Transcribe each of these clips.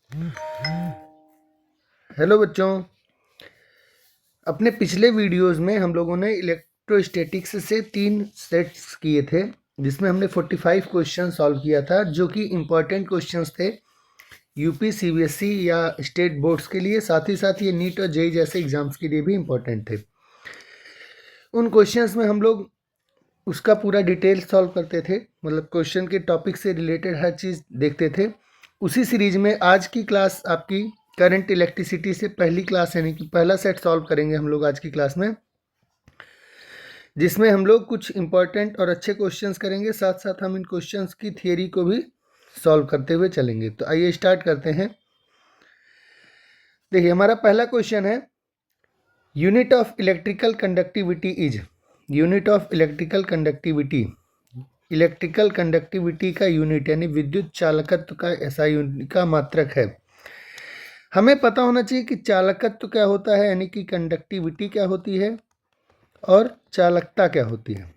Hello बच्चों, अपने पिछले वीडियोस में हम लोगों ने इलेक्ट्रोस्टैटिक्स से 3 सेट्स किए थे, जिसमें हमने 45 क्वेश्चन सॉल्व किया था, जो कि इम्पोर्टेंट क्वेश्चंस थे यूपी सीबीएसई या स्टेट बोर्ड्स के लिए। साथ ही साथ ये नीट और जेईई जैसे एग्जाम्स के लिए भी इम्पोर्टेंट थे। उन क्वेश्चंस में हम लोग उसका पूरा डिटेल सॉल्व करते थे, मतलब क्वेश्चन के टॉपिक से रिलेटेड हर चीज़ देखते थे। उसी सीरीज में आज की क्लास आपकी करंट इलेक्ट्रिसिटी से पहली क्लास, यानी कि पहला सेट सॉल्व करेंगे हम लोग आज की क्लास में, जिसमें हम लोग कुछ इंपॉर्टेंट और अच्छे क्वेश्चंस करेंगे। साथ साथ हम इन क्वेश्चंस की थियरी को भी सॉल्व करते हुए चलेंगे। तो आइए स्टार्ट करते हैं। देखिए, हमारा पहला क्वेश्चन है, unit of electrical conductivity is. Unit of electrical conductivity, electrical conductivity का यूनिट यानी विद्युत चालकत्व का SI यूनिट का मात्रक है। हमें पता होना चाहिए कि चालकत्व क्या होता है, यानी कि कंडक्टिविटी क्या होती है और चालकता क्या होती है।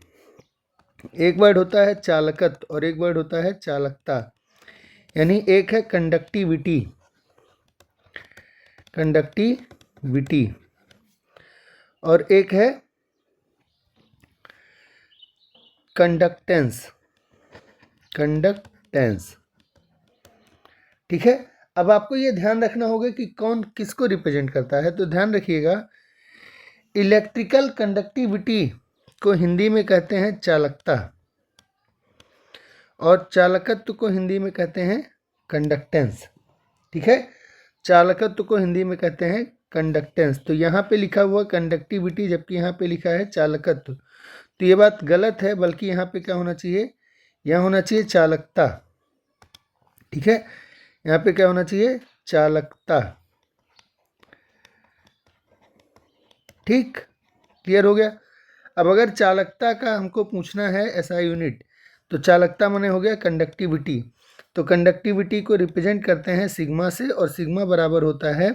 एक वर्ड होता है चालकत्व और एक वर्ड होता है चालकता। यानी एक है कंडक्टिविटी, कंडक्टिविटी, और एक है कंडक्टेंस, कंडक्टेंस। ठीक है, अब आपको ये ध्यान रखना होगा कि कौन किसको रिप्रेजेंट करता है। तो ध्यान रखिएगा, इलेक्ट्रिकल कंडक्टिविटी को हिंदी में कहते हैं चालकता और चालकत्व को हिंदी में कहते हैं कंडक्टेंस। ठीक है, चालकत्व को हिंदी में कहते हैं कंडक्टेंस। तो यहाँ पे लिखा हुआ कंडक्टिविटी, जबकि यहाँ पे लिखा है चालकत्व, तो ये बात गलत है। बल्कि यहाँ पे क्या होना चाहिए, यहाँ होना चाहिए चालकता। ठीक है, यहाँ पे क्या होना चाहिए, चालकता। ठीक, क्लियर हो गया। अब अगर चालकता का हमको पूछना है SI यूनिट, तो चालकता माने हो गया कंडक्टिविटी। तो कंडक्टिविटी को रिप्रेजेंट करते हैं सिग्मा से, और सिग्मा बराबर होता है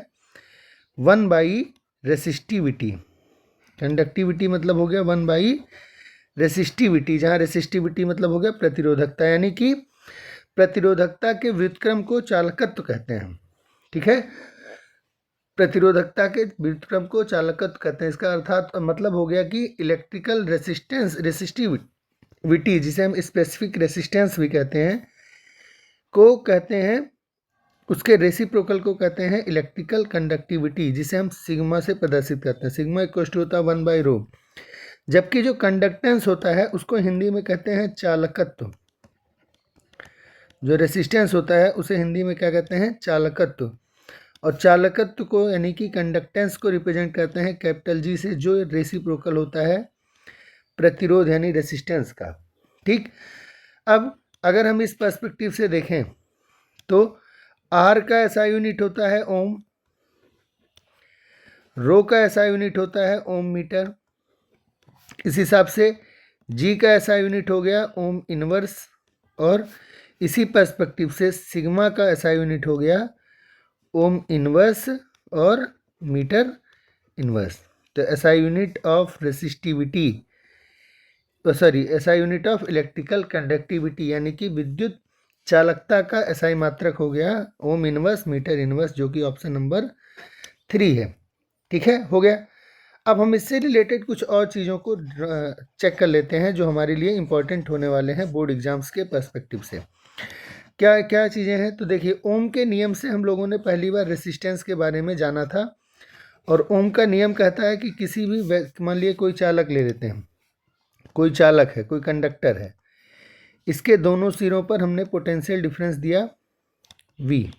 1 बाई रेसिस्टिविटी। कंडक्टिविटी मतलब हो गया 1 बाई रेसिस्टिविटी, जहाँ रेसिस्टिविटी मतलब हो गया प्रतिरोधकता, यानी कि प्रतिरोधकता के व्युत्क्रम को चालकत्व कहते हैं। ठीक है, प्रतिरोधकता के व्युत्क्रम को चालकत्व कहते हैं। इसका अर्थात मतलब हो गया कि इलेक्ट्रिकल रेसिस्टेंस, रेसिस्टिविटी जिसे हम स्पेसिफिक रेसिस्टेंस भी कहते हैं, को कहते हैं, उसके रेसिप्रोकल को कहते हैं इलेक्ट्रिकल कंडक्टिविटी, जिसे हम सिग्मा से प्रदर्शित करते हैं। सिग्मा इक्वल टू होता है 1 बाई रो। जबकि जो कंडक्टेंस होता है उसको हिंदी में कहते हैं चालकत्व। जो रेसिस्टेंस होता है उसे हिंदी में क्या कहते हैं, चालकत्व। और चालकत्व को यानी कि कंडक्टेंस को रिप्रेजेंट करते हैं कैपिटल G से, जो रेसिप्रोकल होता है प्रतिरोध यानी रेसिस्टेंस का। ठीक, अब अगर हम इस पर्सपेक्टिव से देखें तो R का SI यूनिट होता है ओम, रो का SI यूनिट होता है ओम मीटर। इस हिसाब से G का SI यूनिट हो गया ओम इनवर्स, और इसी पर्सपेक्टिव से सिग्मा का SI यूनिट हो गया ओम इनवर्स और मीटर इनवर्स। तो SI unit of resistivity, SI unit of electrical conductivity यानी कि विद्युत चालकता का SI मात्रक हो गया ओम इनवर्स मीटर इनवर्स, जो कि ऑप्शन नंबर 3 है। ठीक है, हो गया। अब हम इससे रिलेटेड कुछ और चीज़ों को चेक कर लेते हैं जो हमारे लिए इम्पोर्टेंट होने वाले हैं बोर्ड एग्जाम्स के पर्सपेक्टिव से। क्या क्या चीज़ें हैं, तो देखिए, ओम के नियम से हम लोगों ने पहली बार रेसिस्टेंस के बारे में जाना था। और ओम का नियम कहता है कि किसी भी, मान लिए कोई चालक ले लेते हैं, कोई चालक है, कोई कंडक्टर है, इसके दोनों सिरों पर हमने पोटेंशियल डिफरेंस दिया V।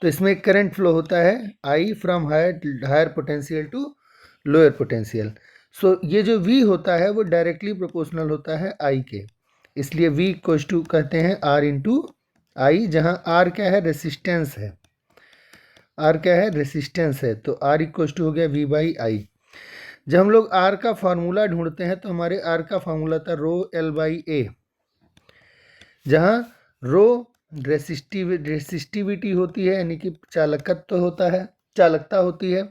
तो इसमें एक करंट फ्लो होता है I from higher potential to lower potential. So ये जो V होता है वो डायरेक्टली प्रोपोर्शनल होता है I के, इसलिए V इक्वल्स टू कहते हैं R इंटू I, जहाँ R क्या है, रेसिस्टेंस है। R क्या है, रेसिस्टेंस है। तो R इक्वल्स टू हो गया V बाई I। जब हम लोग R का फार्मूला ढूंढते हैं तो हमारे R का फार्मूला था रो L बाई A, जहाँ रो रेसिस्टिविटी होती है, यानी कि चालकत्व होता है, चालकता होती है,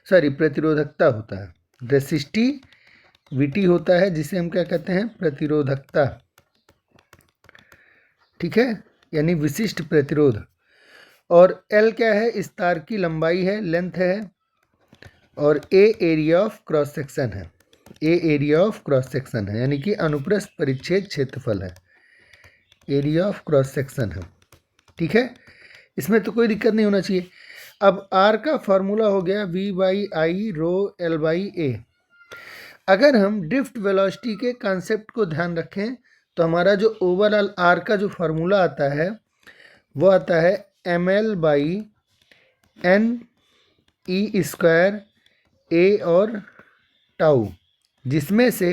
सॉरी प्रतिरोधकता होता है। रेसिस्टिविटी होता है जिसे हम क्या कहते हैं, प्रतिरोधकता। ठीक है, यानी विशिष्ट प्रतिरोध। और एल क्या है, इस तार की लंबाई है, लेंथ है, और ए एरिया ऑफ क्रॉस सेक्शन है, ए एरिया ऑफ क्रॉस सेक्शन है, यानी कि अनुप्रस्थ परिच्छेद क्षेत्रफल है, एरिया ऑफ क्रॉस सेक्शन है। ठीक है, इसमें तो कोई दिक्कत नहीं होना चाहिए। अब आर का फॉर्मूला हो गया V by I rho L by A. अगर हम ड्रिफ्ट वेलोसिटी के कॉन्सेप्ट को ध्यान रखें तो हमारा जो ओवरऑल आर का जो फार्मूला आता है वो आता है M L by N E square A और टाउ, जिसमें से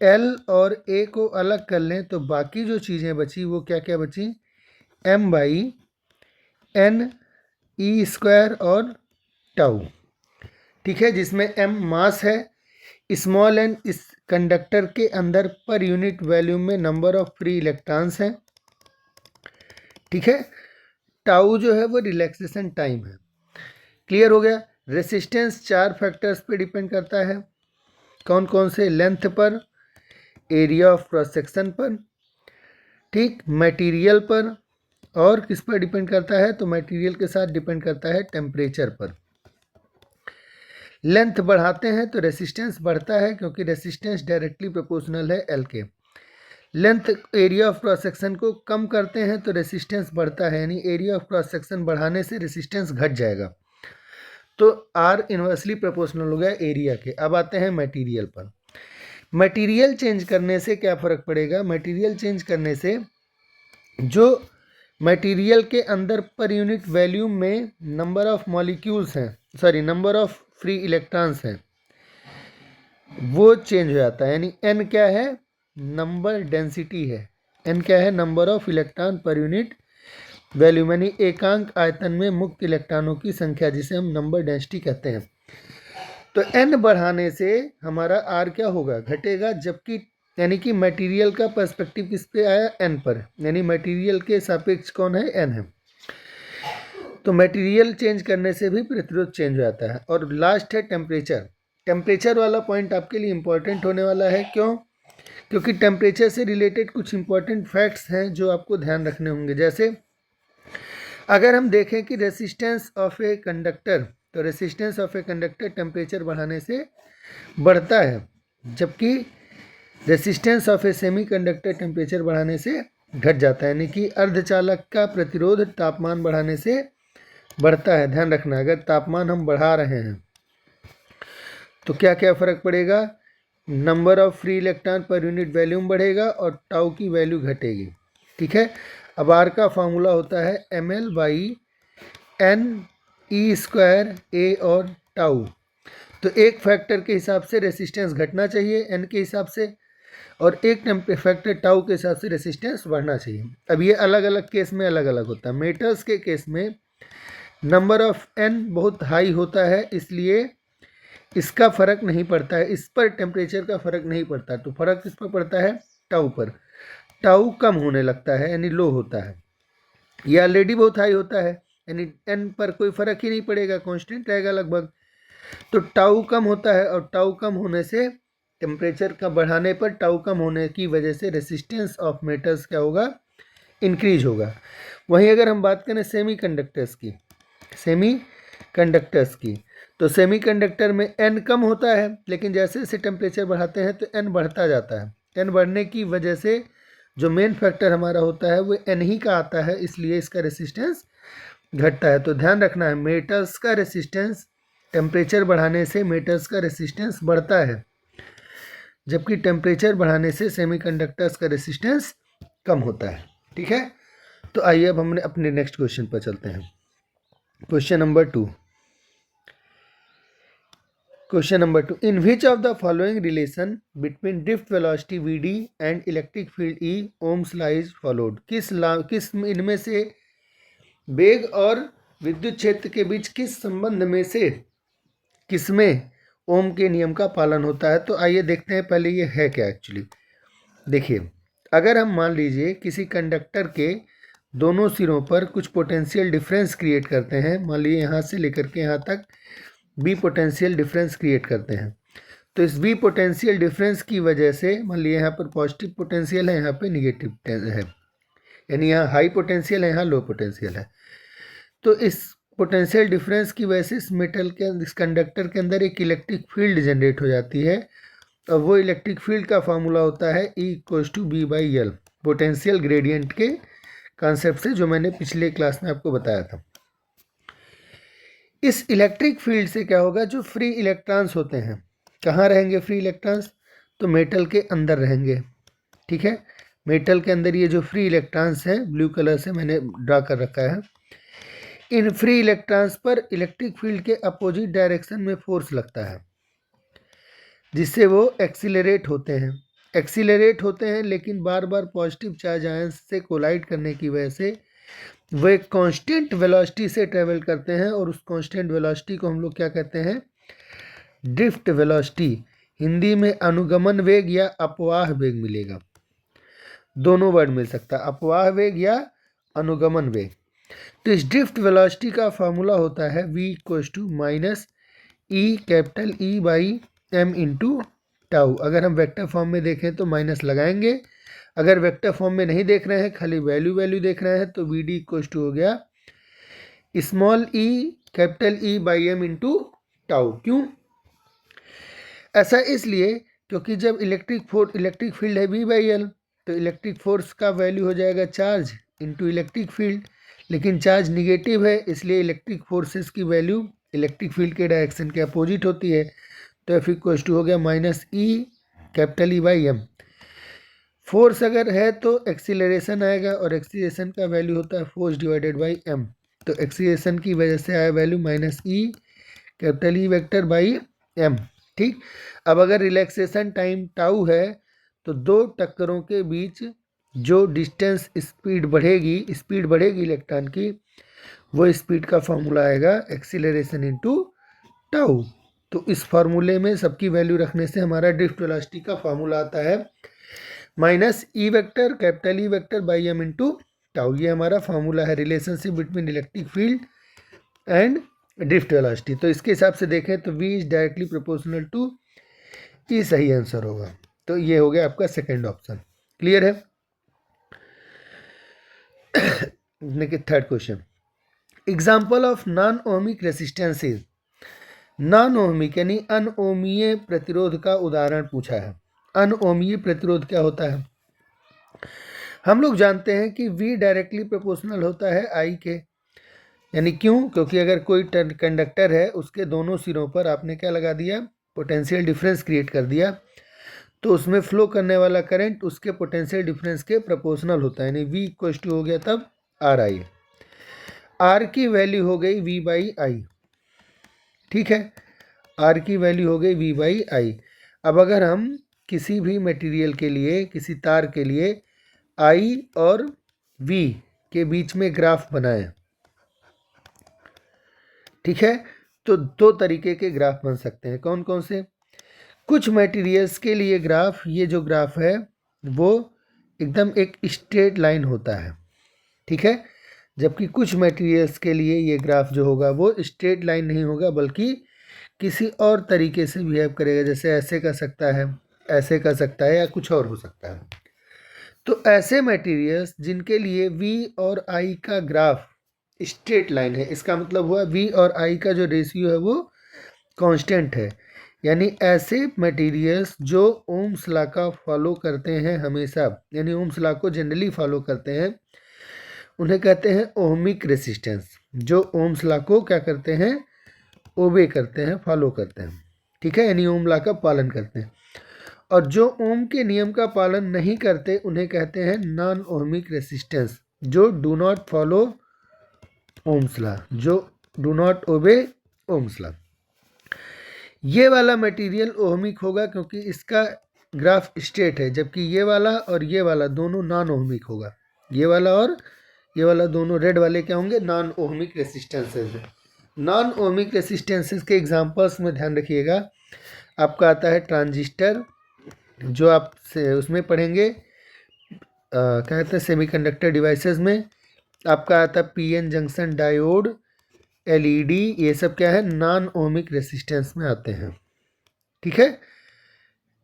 एल और ए को अलग कर लें तो बाकी जो चीज़ें बची वो क्या क्या बची, M by N E square और टाउ। ठीक है, जिसमें एम मास है, स्मॉल एन इस कंडक्टर के अंदर पर यूनिट वॉल्यूम में नंबर ऑफ फ्री इलेक्ट्रॉन्स हैं। ठीक है, टाउ जो है वो रिलैक्सेशन टाइम है। क्लियर हो गया। रेसिस्टेंस 4 फैक्टर्स पे डिपेंड करता है। कौन कौन से, लेंथ पर, एरिया ऑफ क्रॉस सेक्शन पर, ठीक, मटेरियल पर, और किस पर डिपेंड करता है, तो मटेरियल के साथ डिपेंड करता है टेम्परेचर पर। लेंथ बढ़ाते हैं तो रेसिस्टेंस बढ़ता है क्योंकि रेसिस्टेंस डायरेक्टली प्रोपोर्शनल है एल के। Length area of cross section को कम करते हैं तो रेसिस्टेंस बढ़ता है, यानी एरिया ऑफ क्रॉस सेक्शन बढ़ाने से रेसिस्टेंस घट जाएगा। तो आर इन्वर्सली प्रोपोर्शनल हो गया एरिया के। अब आते हैं मटेरियल पर। मटेरियल चेंज करने से क्या फ़र्क पड़ेगा, मटेरियल चेंज करने से जो मटेरियल के अंदर पर यूनिट वॉल्यूम में नंबर ऑफ मॉलिक्यूल्स हैं, sorry number of free electrons हैं, वो चेंज हो जाता है। यानी एन क्या है, नंबर डेंसिटी है, एन क्या है, number of electron per unit volume, यानी एकांक आयतन में मुक्त इलेक्ट्रॉनों की संख्या, जिसे हम नंबर डेंसिटी कहते हैं। तो एन बढ़ाने से हमारा आर क्या होगा, घटेगा, जबकि यानी कि मटेरियल का पर्सपेक्टिव किस पे आया, एन पर, यानी मटेरियल के सापेक्ष कौन है, एन है। तो मटेरियल चेंज करने से भी प्रतिरोध चेंज हो जाता है। और लास्ट है टेम्परेचर। टेम्परेचर वाला पॉइंट आपके लिए इंपॉर्टेंट होने वाला है। क्यों, क्योंकि टेम्परेचर से रिलेटेड कुछ इंपॉर्टेंट फैक्ट्स हैं जो आपको ध्यान रखने होंगे। जैसे अगर हम देखें कि रेसिस्टेंस ऑफ ए कंडक्टर, तो resistance of a conductor temperature बढ़ाने से बढ़ता है, जबकि resistance of a semi conductor temperature बढ़ाने से घट जाता है। यानी कि अर्धचालक का प्रतिरोध तापमान बढ़ाने से बढ़ता है। ध्यान रखना, अगर तापमान हम बढ़ा रहे हैं तो क्या क्या फ़र्क पड़ेगा, number of free electron per unit volume बढ़ेगा और टाउ की वैल्यू घटेगी। ठीक है, अब आर का फार्मूला होता है M L by N E square A और टाउ। तो एक फैक्टर के हिसाब से रेसिस्टेंस घटना चाहिए एन के हिसाब से, और एक फैक्टर टाउ के हिसाब से रेसिस्टेंस बढ़ना चाहिए। अब ये अलग अलग केस में अलग अलग होता है। मेटल्स के केस में नंबर ऑफ एन बहुत हाई होता है, इसलिए इसका फ़र्क नहीं पड़ता है, इस पर टेम्परेचर का फ़र्क नहीं पड़ता। तो फ़र्क किस पर पड़ता है, टाउ पर। टाउ कम होने लगता है, यानी लो होता है। ये ऑलरेडी बहुत हाई होता है, यानी एन पर कोई फ़र्क ही नहीं पड़ेगा, कांस्टेंट रहेगा लगभग। तो टाउ कम होता है, और टाउ कम होने से टेम्परेचर का बढ़ाने पर टाउ कम होने की वजह से रेसिस्टेंस ऑफ मेटल्स क्या होगा, इंक्रीज होगा। वहीं अगर हम बात करें सेमी कंडक्टर्स की, तो सेमी कंडक्टर में एन कम होता है, लेकिन जैसे जैसे टेम्परेचर बढ़ाते हैं तो एन बढ़ता जाता है। एन बढ़ने की वजह से जो मेन फैक्टर हमारा होता है वो एन ही का आता है, इसलिए इसका रेसिस्टेंस घटता है। तो ध्यान रखना है, मेटल्स का रेसिस्टेंस टेम्परेचर बढ़ाने से मेटल्स का रेसिस्टेंस बढ़ता है, जबकि टेम्परेचर बढ़ाने से सेमीकंडक्टर्स का रेसिस्टेंस कम होता है। ठीक है, तो आइए अब हमने अपने नेक्स्ट क्वेश्चन पर चलते हैं। Question number 2। In which of the following relation between drift velocity VD and electric field E Ohm's law is followed. किस इनमें से वेग और विद्युत क्षेत्र के बीच किस संबंध में से किसमें ओम के नियम का पालन होता है। तो आइए देखते हैं पहले ये है क्या एक्चुअली। देखिए, अगर हम मान लीजिए किसी कंडक्टर के दोनों सिरों पर कुछ पोटेंशियल डिफरेंस क्रिएट करते हैं, मान लीजिए यहाँ से लेकर के यहाँ तक बी पोटेंशियल डिफरेंस क्रिएट करते हैं, तो इस बी पोटेंशियल डिफरेंस की वजह से मान लीजिए यहाँ पर पॉजिटिव पोटेंशियल है, यहाँ पे निगेटिव है, यानी यहाँ हाई पोटेंशियल है, यहाँ लो पोटेंशियल है। तो इस पोटेंशियल डिफरेंस की वजह से इस मेटल के इस कंडक्टर के अंदर एक इलेक्ट्रिक फील्ड जनरेट हो जाती है और वो इलेक्ट्रिक फील्ड का फार्मूला होता है E=B/L, पोटेंशियल ग्रेडियंट के कॉन्सेप्ट से, जो मैंने पिछले क्लास में आपको बताया था। इस इलेक्ट्रिक फील्ड से क्या होगा, जो फ्री इलेक्ट्रॉन्स होते हैं, कहाँ रहेंगे फ्री इलेक्ट्रॉन्स, तो मेटल के अंदर रहेंगे। ठीक है, मेटल के अंदर ये जो फ्री इलेक्ट्रॉन्स हैं, ब्लू कलर से मैंने ड्रा कर रखा है, इन फ्री इलेक्ट्रॉन्स पर इलेक्ट्रिक फील्ड के अपोजिट डायरेक्शन में फोर्स लगता है, जिससे वो एक्सीलरेट होते हैं, लेकिन बार बार पॉजिटिव चार्ज आयंस से कोलाइड करने की वजह से वो एक कांस्टेंट वेलोसिटी से ट्रेवल करते हैं, और उस कांस्टेंट वेलोसिटी को हम लोग क्या कहते हैं, ड्रिफ्ट वेलोसिटी। हिंदी में अनुगमन वेग या अपवाह वेग मिलेगा, दोनों वर्ड मिल सकता है, अपवाह वेग या अनुगमन वेग। तो इस ड्रिफ्ट वेलोसिटी का फार्मूला होता है V=E/M × टाउ। अगर हम वेक्टर फॉर्म में देखें तो माइनस लगाएंगे, अगर वेक्टर फॉर्म में नहीं देख रहे हैं, खाली वैल्यू देख रहे हैं, तो VD हो गया स्मॉल E/M × टाउ। क्यों ऐसा, इसलिए क्योंकि जब इलेक्ट्रिक फील्ड है V/L, तो इलेक्ट्रिक फोर्स का वैल्यू हो जाएगा चार्ज इंटू इलेक्ट्रिक फील्ड, लेकिन चार्ज निगेटिव है, इसलिए इलेक्ट्रिक फोर्सेस की वैल्यू इलेक्ट्रिक फील्ड के डायरेक्शन के अपोजिट होती है। तो F हो गया -E/M। फोर्स अगर है तो एक्सीलरेशन आएगा, और एक्सीलरेशन का वैल्यू होता है फोर्स डिवाइडेड बाई m। तो एक्सीलरेशन की वजह से आया वैल्यू -E/M। ठीक, अब अगर रिलैक्सेशन टाइम टाउ है, तो दो टक्करों के बीच जो डिस्टेंस स्पीड बढ़ेगी इलेक्ट्रॉन की, वो स्पीड का फॉर्मूला आएगा एक्सीलरेशन इंटू टाउ। तो इस फार्मूले में सबकी वैल्यू रखने से हमारा ड्रिफ्ट वेलोसिटी का फार्मूला आता है -E/M × टाउ। ये हमारा फार्मूला है, relationship between electric field and drift velocity. तो इसके हिसाब से देखें तो V is directly proportional to E सही आंसर होगा। तो ये हो गया आपका सेकेंड ऑप्शन। क्लियर है। Third question, example of non ohmic resistances. Non ohmic यानी अनओमीय प्रतिरोध का उदाहरण पूछा है। अनओमीय प्रतिरोध क्या होता है, हम लोग जानते हैं कि V डायरेक्टली प्रोपोर्शनल होता है I के, यानी क्यों, क्योंकि अगर कोई कंडक्टर है, उसके दोनों सिरों पर आपने क्या लगा दिया, पोटेंशियल डिफरेंस क्रिएट कर दिया, तो उसमें फ्लो करने वाला करंट उसके पोटेंशियल डिफरेंस के प्रोपोर्शनल होता है, यानी V हो गया तब RI। R की वैल्यू हो गई V/I। ठीक है, R की वैल्यू हो गई V/I। अब अगर हम किसी भी मटेरियल के लिए, किसी तार के लिए I और V के बीच में ग्राफ बनाएं, ठीक है, तो दो तरीके के ग्राफ बन सकते हैं। कौन कौन से, कुछ मटेरियल्स के लिए ग्राफ, ये जो ग्राफ है वो एकदम एक स्ट्रेट लाइन होता है, ठीक है, जबकि कुछ मटेरियल्स के लिए ये ग्राफ जो होगा वो स्ट्रेट लाइन नहीं होगा, बल्कि किसी और तरीके से बिहेव करेगा, जैसे ऐसे कर सकता है, ऐसे कर सकता है, या कुछ और हो सकता है। तो ऐसे मटेरियल्स जिनके लिए V और I का ग्राफ स्ट्रेट लाइन है, इसका मतलब हुआ V और I का जो रेशियो है वो कांस्टेंट है, यानी ऐसे मटेरियल्स जो ओम्स लॉ का फॉलो करते हैं हमेशा, यानी ओम्स लॉ को जनरली फॉलो करते हैं, उन्हें कहते हैं ओमिक रेसिस्टेंस। जो ओम्स लॉ को क्या करते हैं, ओबे करते हैं, फॉलो करते हैं, ठीक है, यानी ओम लॉ का पालन करते हैं। और जो ओम के नियम का पालन नहीं करते उन्हें कहते हैं नॉन ओमिक रेसिस्टेंस, जो do not follow Ohm's law, जो do not obey Ohm's law. ये वाला मटेरियल ओहमिक होगा क्योंकि इसका ग्राफ स्ट्रेट है, जबकि ये वाला और ये वाला दोनों नॉन ओहमिक होगा। ये वाला और ये वाला दोनों रेड वाले क्या होंगे, नॉन ओहमिक रेसिस्टेंसेज है। नॉन ओहमिक रेसिस्टेंसेज के एग्जांपल्स में ध्यान रखिएगा, आपका आता है ट्रांजिस्टर, जो आप से उसमें पढ़ेंगे क्या कहते हैं सेमीकंडक्टर डिवाइसेस में, आपका आता है PN जंक्शन डायोड, LED, ये सब क्या है, नॉन ओमिक रेसिस्टेंस में आते हैं, ठीक है।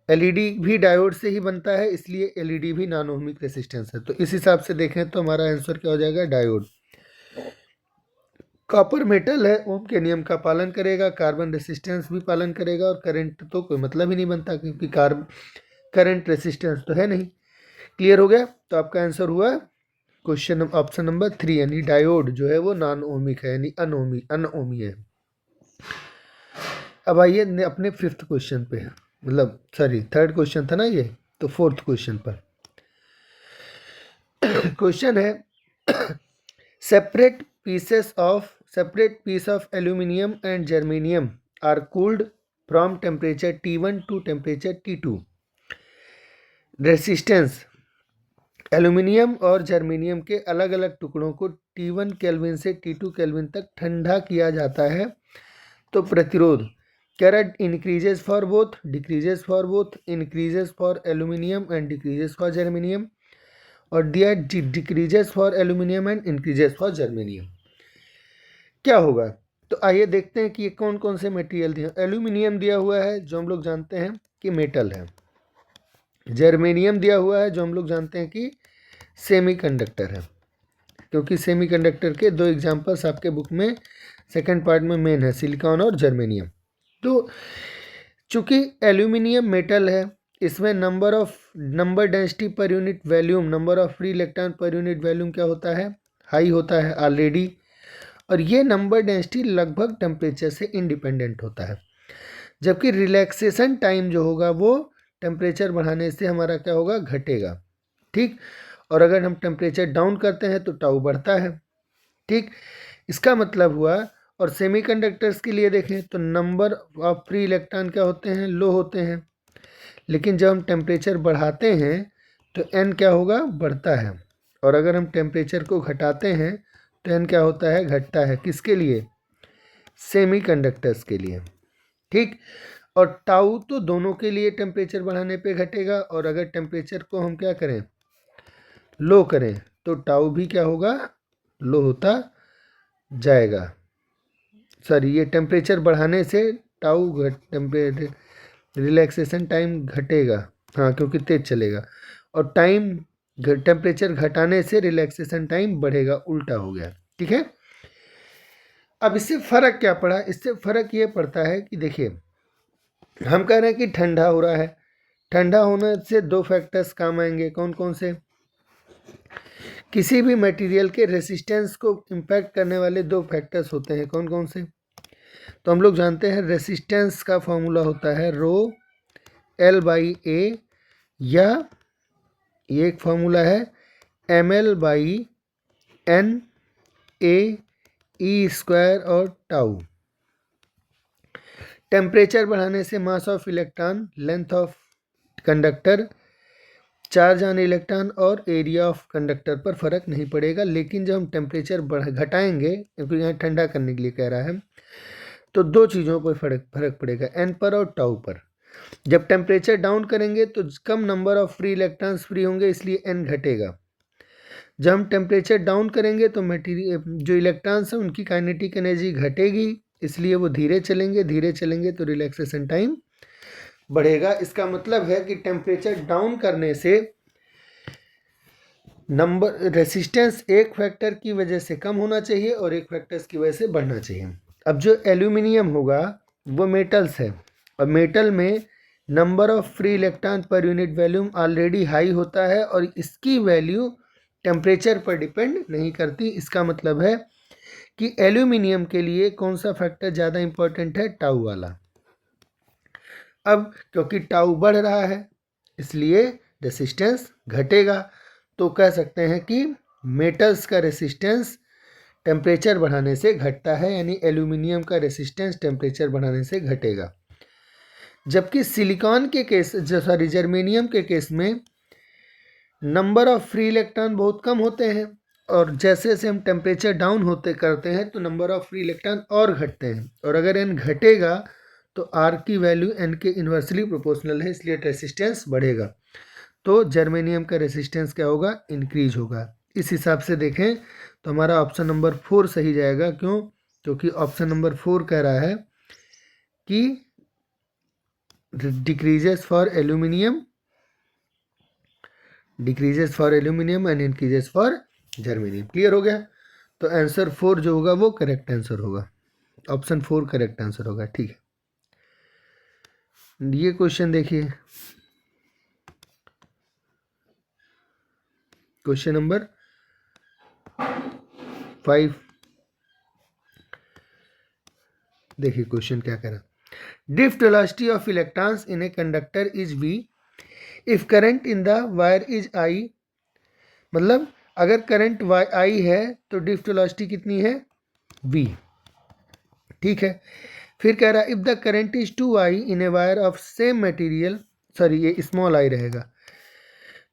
LED भी डायोड से ही बनता है, इसलिए LED भी नॉन ओमिक रेसिस्टेंस है। तो इस हिसाब से देखें तो हमारा आंसर क्या हो जाएगा, डायोड। कॉपर मेटल है, ओम के नियम का पालन करेगा, कार्बन रेसिस्टेंस भी पालन करेगा, और करंट तो कोई मतलब ही नहीं बनता क्योंकि करंट रेसिस्टेंस तो है नहीं। क्लियर हो गया? तो आपका आंसर हुआ क्वेश्चन ऑप्शन नंबर 3, यानी डायोड जो है वो नॉन ओमिक है, यानी अनओमी है। अब आइए अपने 5th क्वेश्चन पे, मतलब सॉरी 3rd क्वेश्चन था ना ये, तो 4th क्वेश्चन पर। क्वेश्चन है separate piece of aluminium and germanium are cooled from temperature T1 to temperature T2। Resistance aluminium और जर्मेनियम के अलग अलग टुकड़ों को T1 केल्विन से T2 केल्विन तक ठंडा किया जाता है, तो प्रतिरोध कह रहा है increases for both, decreases for both, increases for aluminium and decreases for germanium, और दिया decreases for aluminium and increases for germanium. क्या होगा? तो आइए देखते हैं कि ये कौन कौन से मटेरियल दिए। एल्यूमिनियम दिया हुआ है जो हम लोग जानते हैं कि मेटल है, जर्मेनियम दिया हुआ है जो हम लोग जानते हैं कि सेमीकंडक्टर है, क्योंकि सेमीकंडक्टर के 2 एग्जांपल्स आपके बुक में सेकंड पार्ट में मेन है, सिलिकॉन और जर्मेनियम। तो चूंकि एल्यूमिनियम मेटल है, इसमें number density per unit volume, number of free electron per unit volume क्या होता है? हाई होता है ऑलरेडी, और ये नंबर डेंसिटी लगभग टेम्परेचर से इंडिपेंडेंट होता है, जबकि रिलैक्सेशन टाइम जो होगा वो टेम्परेचर बढ़ाने से हमारा क्या होगा? घटेगा। ठीक, और अगर हम टेम्परेचर डाउन करते हैं तो टाउ बढ़ता है। ठीक, इसका मतलब हुआ, और सेमीकंडक्टर्स के लिए देखें तो नंबर ऑफ फ्री इलेक्ट्रॉन क्या होते हैं? लो होते हैं, लेकिन जब हम टेम्परेचर बढ़ाते हैं तो n क्या होगा? बढ़ता है, और अगर हम टेम्परेचर को घटाते हैं तो n क्या होता है? घटता है। किसके लिए? सेमीकंडक्टर्स के लिए। ठीक, और टाउ तो दोनों के लिए टेम्परेचर बढ़ाने पे घटेगा, और अगर टेम्परेचर को हम क्या करें? लो करें तो टाउ भी क्या होगा? लो होता जाएगा। सॉरी, ये टेम्परेचर बढ़ाने से टाउ रिलैक्सेशन टाइम घटेगा, हाँ, क्योंकि तेज चलेगा, और टेम्परेचर घटाने से रिलैक्सेशन टाइम बढ़ेगा, उल्टा हो गया। ठीक है, अब इससे फ़र्क क्या पड़ा? इससे फ़र्क ये पड़ता है कि देखिए, हम कह रहे हैं कि ठंडा हो रहा है, ठंडा होने से 2 फैक्टर्स काम आएंगे। कौन कौन से? किसी भी मटेरियल के रेसिस्टेंस को इम्पैक्ट करने वाले 2 फैक्टर्स होते हैं। कौन कौन से? तो हम लोग जानते हैं रेसिस्टेंस का फॉर्मूला होता है रो L/A, या ये एक फॉर्मूला है ml/NA/E² और टाउ। टेम्परेचर बढ़ाने से mass of electron, length of conductor, charge on electron और एरिया ऑफ कंडक्टर पर फर्क नहीं पड़ेगा, लेकिन जब हम टेम्परेचर घटाएंगे, क्योंकि यहाँ ठंडा करने के लिए कह रहा है, तो 2 चीज़ों पर फर्क पड़ेगा, n पर और टाउ पर। जब टेम्परेचर डाउन करेंगे तो कम number of free electrons free होंगे, इसलिए n घटेगा। जब हम टेम्परेचर डाउन करेंगे तो मटेरियल जो इलेक्ट्रॉन्स हैं उनकी काइनेटिक एनर्जी घटेगी, इसलिए वो धीरे चलेंगे तो रिलैक्सेशन टाइम बढ़ेगा। इसका मतलब है कि टेम्परेचर डाउन करने से रेसिस्टेंस एक फैक्टर की वजह से कम होना चाहिए और एक फैक्टर्स की वजह से बढ़ना चाहिए। अब जो एल्यूमिनियम होगा वो मेटल्स है, और मेटल में number of free electron per unit volume already high होता है, और इसकी वैल्यू टेम्परेचर पर डिपेंड नहीं करती। इसका मतलब है कि एल्यूमिनियम के लिए कौन सा फैक्टर ज़्यादा इंपॉर्टेंट है? टाउ वाला। अब क्योंकि टाउ बढ़ रहा है इसलिए रेसिस्टेंस घटेगा, तो कह सकते हैं कि मेटल्स का रेसिस्टेंस टेम्परेचर बढ़ाने से घटता है, यानी एल्यूमिनियम का रेसिस्टेंस टेम्परेचर बढ़ाने से घटेगा। जबकि सिलिकॉन के केस, सॉरी जर्मेनियम के केस में नंबर ऑफ फ्री इलेक्ट्रॉन बहुत कम होते हैं, और जैसे जैसे हम टेम्परेचर डाउन होते करते हैं तो नंबर ऑफ फ्री इलेक्ट्रॉन और घटते हैं, और अगर n घटेगा तो R की वैल्यू n के इन्वर्सली प्रोपोर्शनल है, इसलिए रेसिस्टेंस बढ़ेगा। तो जर्मेनियम का रेसिस्टेंस क्या होगा? इंक्रीज होगा। इस हिसाब से देखें तो हमारा ऑप्शन नंबर 4 सही जाएगा। क्यों? क्योंकि ऑप्शन नंबर 4 कह रहा है कि decreases for aluminium and increases for germanium. Clear हो गया? तो आंसर 4 जो होगा वो करेक्ट आंसर होगा, ऑप्शन 4 करेक्ट आंसर होगा। ठीक है, ये क्वेश्चन देखिए, क्वेश्चन नंबर 5। देखिए क्वेश्चन क्या कह रहा है, drift velocity of electrons in a conductor is v if current in the wire is I। मतलब अगर करंट I है तो ड्रिफ्ट वेलोसिटी कितनी है, v। ठीक है, फिर कह रहा है if the current is 2I in a wire of same material, sorry ये स्मॉल I रहेगा,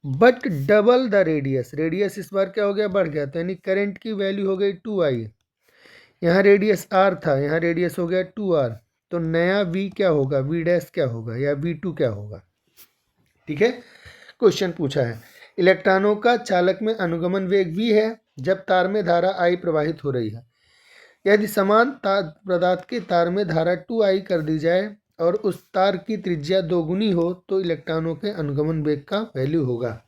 but double the radius, radius इस बार क्या हो गया, बढ़ गया, तो यानी करंट की वैल्यू हो गई 2I, यहाँ रेडियस r था, यहाँ रेडियस हो गया 2r, तो नया v क्या होगा, v डैश क्या होगा या v2 क्या होगा। ठीक है, क्वेश्चन पूछा है इलेक्ट्रॉनों का चालक में अनुगमन वेग v है जब तार में धारा I प्रवाहित हो रही है। यदि समान पदार्थ के तार में धारा 2I कर दी जाए और उस तार की त्रिज्या 2 गुनी हो तो इलेक्ट्रॉनों के अनुगमन वेग का वैल्यू होगा।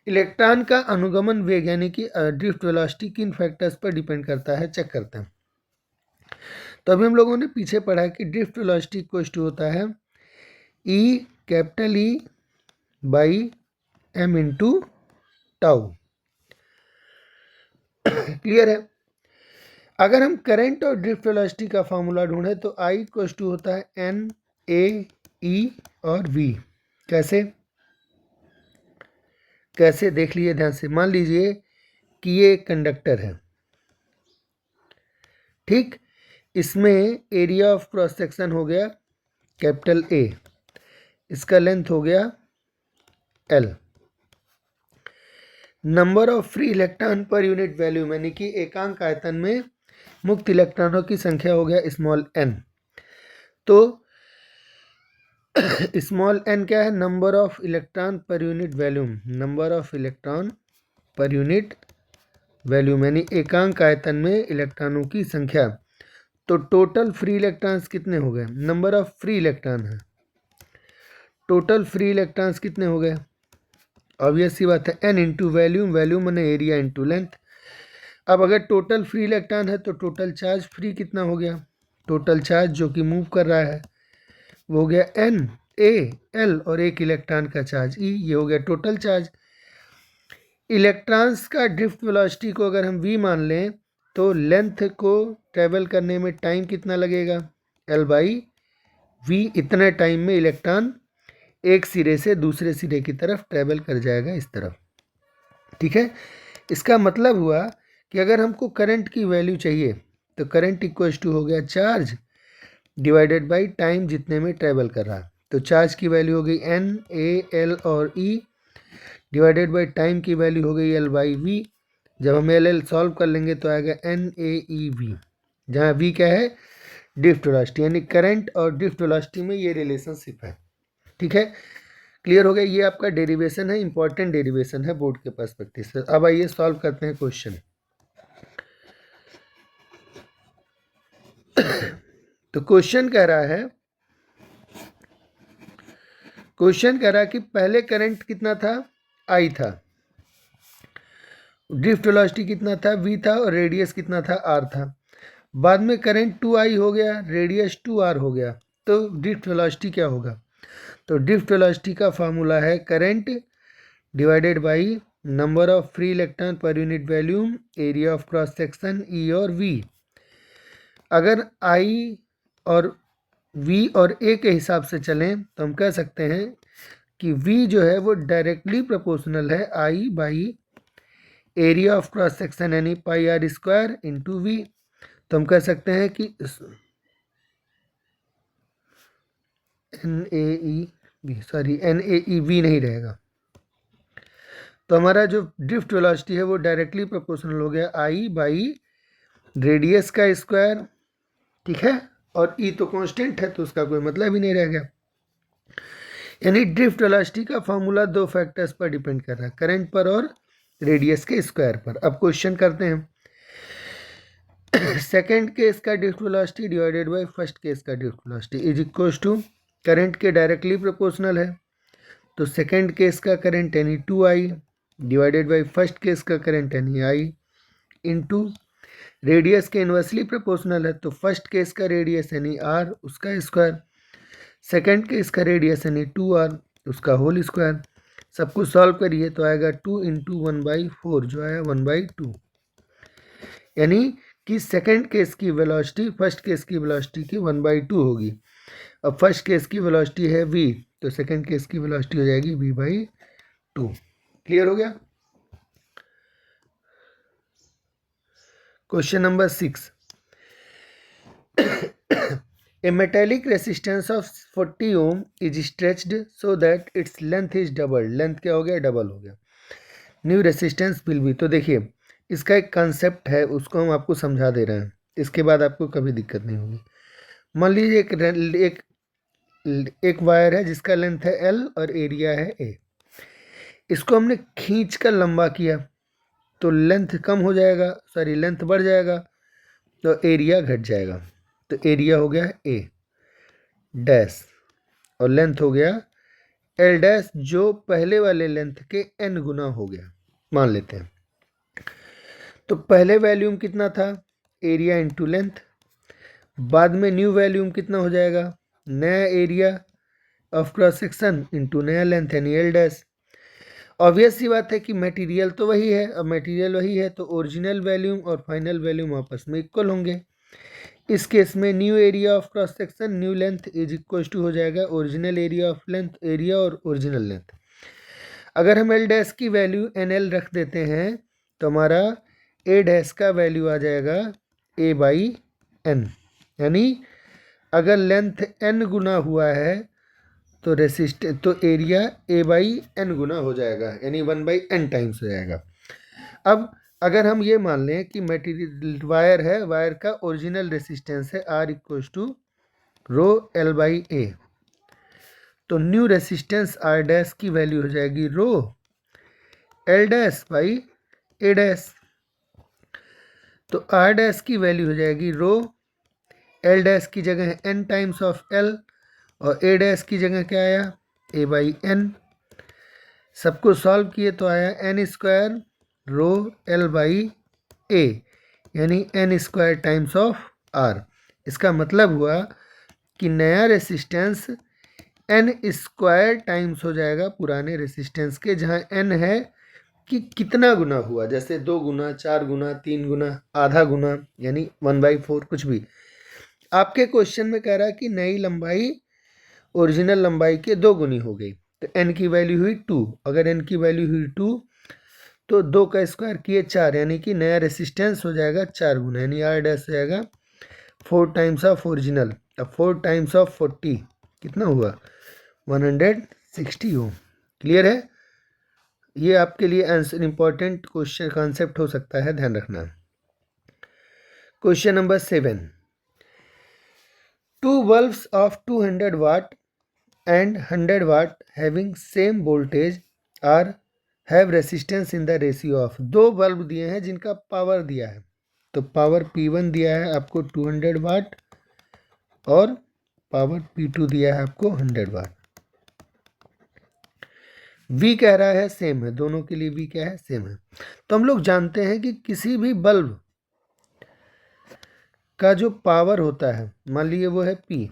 इलेक्ट्रॉन का अनुगमन वेग यानी कि ड्रिफ्ट वेलोसिटी किन फैक्टर्स पर डिपेंड करता है, चेक करते हैं। तो अभी हम लोगों ने पीछे पढ़ा है कि ड्रिफ्ट वेलोसिटी इक्वल्स टू होता है E capital E by m into tau. Clear है। अगर हम करंट और ड्रिफ्ट वेलोसिटी का फॉर्मूला ढूंढे तो I इक्वल्स टू होता है N A E और V। कैसे देख लीजिए ध्यान से, मान लीजिए कि ये एक कंडक्टर है, ठीक, इसमें एरिया ऑफ क्रॉस सेक्शन हो गया कैपिटल A, इसका लेंथ हो गया L, number of free electron per unit volume यानी कि एकांक आयतन में मुक्त इलेक्ट्रॉनों की संख्या हो गया स्मॉल n। तो स्मॉल n क्या है, number of electron per unit volume, number of electron per unit volume यानी एकांक आयतन में इलेक्ट्रॉनों की संख्या। तो टोटल फ्री इलेक्ट्रॉन्स कितने हो गए, नंबर ऑफ फ्री इलेक्ट्रॉन है, टोटल फ्री इलेक्ट्रॉन्स कितने हो गए, ऑब्वियस सी बात है n इंटू वैल्यूम, वैल्यूम माने एरिया इंटू लेंथ। अब अगर टोटल फ्री इलेक्ट्रॉन है तो टोटल चार्ज फ्री कितना हो गया, टोटल चार्ज जो कि मूव कर रहा है वो हो गया n a l और एक इलेक्ट्रॉन का चार्ज e, ये हो गया टोटल चार्ज। इलेक्ट्रॉन्स का ड्रिफ्ट वेलोसिटी को अगर हम v मान लें तो लेंथ को ट्रेवल करने में टाइम कितना लगेगा, l बाई v, इतने टाइम में इलेक्ट्रॉन एक सिरे से दूसरे सिरे की तरफ ट्रेवल कर जाएगा इस तरफ। ठीक है, इसका मतलब हुआ कि अगर हमको करंट की वैल्यू चाहिए तो करंट इक्वल्स टू हो गया चार्ज डिवाइडेड बाय टाइम जितने में ट्रेवल कर रहा है। तो चार्ज की वैल्यू हो गई n a l और e डिवाइडेड बाय टाइम की वैल्यू हो गई l बाई v। जब हम l सॉल्व कर लेंगे तो आएगा n a e v, जहाँ v क्या है, ड्रिफ्ट वेलोसिटी, यानी करंट और ड्रिफ्ट वेलोसिटी में ये रिलेशनशिप है। ठीक है, क्लियर हो गया। ये आपका डेरिवेशन है, इंपॉर्टेंट डेरिवेशन है बोर्ड के पर्सपेक्टिव से। अब आइए सॉल्व करते हैं क्वेश्चन। तो क्वेश्चन कह रहा है कि पहले करंट कितना था, I था, ड्रिफ्ट वेलोसिटी कितना था, v था, और रेडियस कितना था, r था। बाद में करंट 2I हो गया, रेडियस 2r हो गया, तो ड्रिफ्ट वेलोसिटी क्या होगा, तो ड्रिफ्ट वेलोसिटी का फार्मूला है current divided by number of free electron per unit volume, area of cross section E और V। अगर I और V और A के हिसाब से चलें तो हम कह सकते हैं कि V जो है वो डायरेक्टली प्रोपोर्शनल है I by area of cross section यानी पाई r स्क्वायर इंटू V। तो हम कह सकते हैं कि NAEV नहीं रहेगा, तो हमारा जो ड्रिफ्ट वेलोसिटी है वो डायरेक्टली प्रोपोर्शनल हो गया I बाई रेडियस का स्क्वायर। ठीक है, और E तो कांस्टेंट है तो उसका कोई मतलब ही नहीं रह गया। यानी ड्रिफ्ट वेलोसिटी का फॉर्मूला दो फैक्टर्स पर डिपेंड कर रहा है, करंट पर और रेडियस के स्क्वायर पर। अब क्वेश्चन करते हैं, सेकेंड केस का drift velocity divided by first case का drift velocity is equal to, current के डायरेक्टली प्रोपोर्शनल है तो सेकेंड केस का करंट यानी 2I divided by first case का करंट यानी I इंटू रेडियस के इन्वर्सली प्रोपोर्शनल है, तो फर्स्ट केस का रेडियस यानी r उसका स्क्वायर, सेकंड केस का रेडियस यानी 2r उसका होल स्क्वायर। सब कुछ सॉल्व करिए तो आएगा 2 इंटू 1/4 जो आया 1/2, यानी कि सेकंड केस की वेलोसिटी फर्स्ट केस की वेलोसिटी की 1/2 होगी। अब फर्स्ट केस की वेलोसिटी है v, तो सेकंड केस की वेलोसिटी हो जाएगी v/2। क्लियर हो गया। Question number 6, A metallic resistance of 40 ohm is stretched so that its length is doubled। Length क्या हो गया, डबल हो गया। न्यू रेसिस्टेंस विल बी, तो देखिए इसका एक कंसेप्ट है, उसको हम आपको समझा दे रहे हैं, इसके बाद आपको कभी दिक्कत नहीं होगी। मान लीजिए एक वायर है जिसका लेंथ है L और एरिया है A। इसको हमने खींच कर लंबा किया तो लेंथ कम हो जाएगा, सॉरी लेंथ बढ़ जाएगा, तो एरिया घट जाएगा। तो एरिया हो गया A डैश और लेंथ हो गया L डैश, जो पहले वाले लेंथ के n गुना हो गया मान लेते हैं। तो पहले वैल्यूम कितना था, एरिया इंटू लेंथ, बाद में न्यू वैल्यूम कितना हो जाएगा, नया area of cross section into नया लेंथ यानी L डैश। ऑब्वियस सी बात है कि मटेरियल तो वही है, अब मटेरियल वही है तो ओरिजिनल वैल्यूम और फाइनल वैल्यूम आपस में इक्वल होंगे। इस केस में new area of cross section new length is equal to हो जाएगा original area of length, area और ओरिजिनल लेंथ। अगर हम L डैश की वैल्यू NL रख देते हैं तो हमारा A डैश का वैल्यू आ जाएगा A/N, यानी अगर लेंथ n गुना हुआ है तो तो एरिया A/N गुना हो जाएगा, यानी 1/n टाइम्स हो जाएगा। अब अगर हम ये मान लें कि मटेरियल वायर है, वायर का ओरिजिनल रेसिस्टेंस है R इक्वल्स टू ρL/A, तो न्यू रेसिस्टेंस R डैश की वैल्यू हो जाएगी ρL dash by A dash. तो R डैश की वैल्यू हो जाएगी L डैश की जगह है n टाइम्स ऑफ L और A डैश की जगह क्या आया A/N। सबको सॉल्व किए तो आया n स्क्वायर ρL/A, यानी n square times of R। इसका मतलब हुआ कि नया रेसिस्टेंस n स्क्वायर टाइम्स हो जाएगा पुराने रेसिस्टेंस के, जहाँ n है कि कितना गुना हुआ, जैसे 2 गुना, 4 गुना, 3 गुना, आधा गुना, यानी 1/4 कुछ भी। आपके क्वेश्चन में कह रहा है कि नई लंबाई ओरिजिनल लंबाई के 2 गुनी हो गई, तो n की वैल्यू हुई 2। अगर n की वैल्यू हुई 2 तो 2 का स्क्वायर किए 4, यानी कि नया रेसिस्टेंस हो जाएगा 4 गुना, यानी R डैश हो जाएगा 4 टाइम्स ऑफ ओरिजिनल। अब 4 टाइम्स ऑफ 40 कितना हुआ 160 ओम। क्लियर है। ये आपके लिए आंसर इंपॉर्टेंट क्वेश्चन कॉन्सेप्ट हो सकता है, ध्यान रखना। Question number 7, 2 bulbs of 200 watt and 100 watt having same voltage are have resistance in the ratio of। 2 bulb दिए हैं जिनका पावर दिया है, तो पावर P1 दिया है आपको 200 वाट और पावर P2 दिया है आपको 100 वाट। V कह रहा है सेम है, दोनों के लिए V क्या है, सेम है। तो हम लोग जानते हैं कि किसी भी बल्ब का जो पावर होता है, मान लीजिए वो है P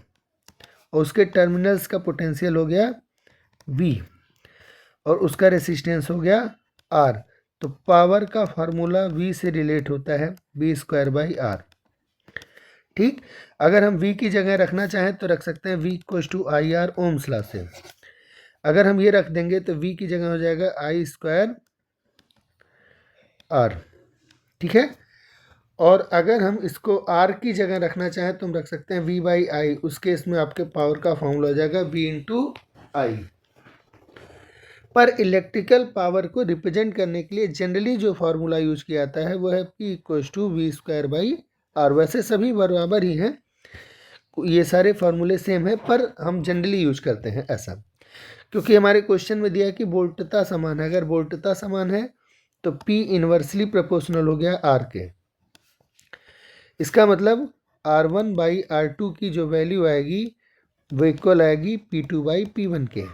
और उसके टर्मिनल्स का पोटेंशियल हो गया V और उसका रेसिस्टेंस हो गया R, तो पावर का फार्मूला V से रिलेट होता है V²/R। ठीक, अगर हम V की जगह रखना चाहें तो रख सकते हैं V = IR ओम्स लॉ से। अगर हम ये रख देंगे तो V की जगह हो जाएगा I² R। ठीक है, और अगर हम इसको R की जगह रखना चाहें तो हम रख सकते हैं V/I। उस केस में आपके पावर का फॉर्मूला हो जाएगा V × I। पर इलेक्ट्रिकल पावर को रिप्रेजेंट करने के लिए जनरली जो फार्मूला यूज किया जाता है वो है P = V²/R। वैसे सभी बराबर ही हैं, ये सारे फार्मूले सेम है, पर हम जनरली यूज करते हैं ऐसा, क्योंकि हमारे क्वेश्चन में दिया है कि वोल्टता समान है। अगर वोल्टता समान है तो P इन्वर्सली प्रोपोर्शनल हो गया R के। इसका मतलब R1/R2 की जो वैल्यू आएगी वो इक्वल आएगी P2/P1 के।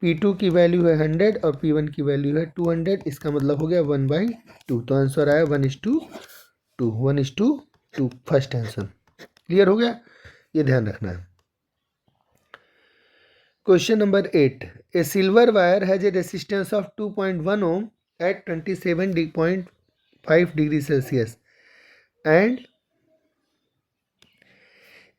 P2 की वैल्यू है 100 और P1 की वैल्यू है 200, इसका मतलब हो गया 1/2। तो आंसर आया 1:2। 2, 1:2 फर्स्ट आंसर। क्लियर हो गया, ये ध्यान रखना है। Question number 8, a silver wire has a resistance of 2.1 ohm at 27.5 degree Celsius and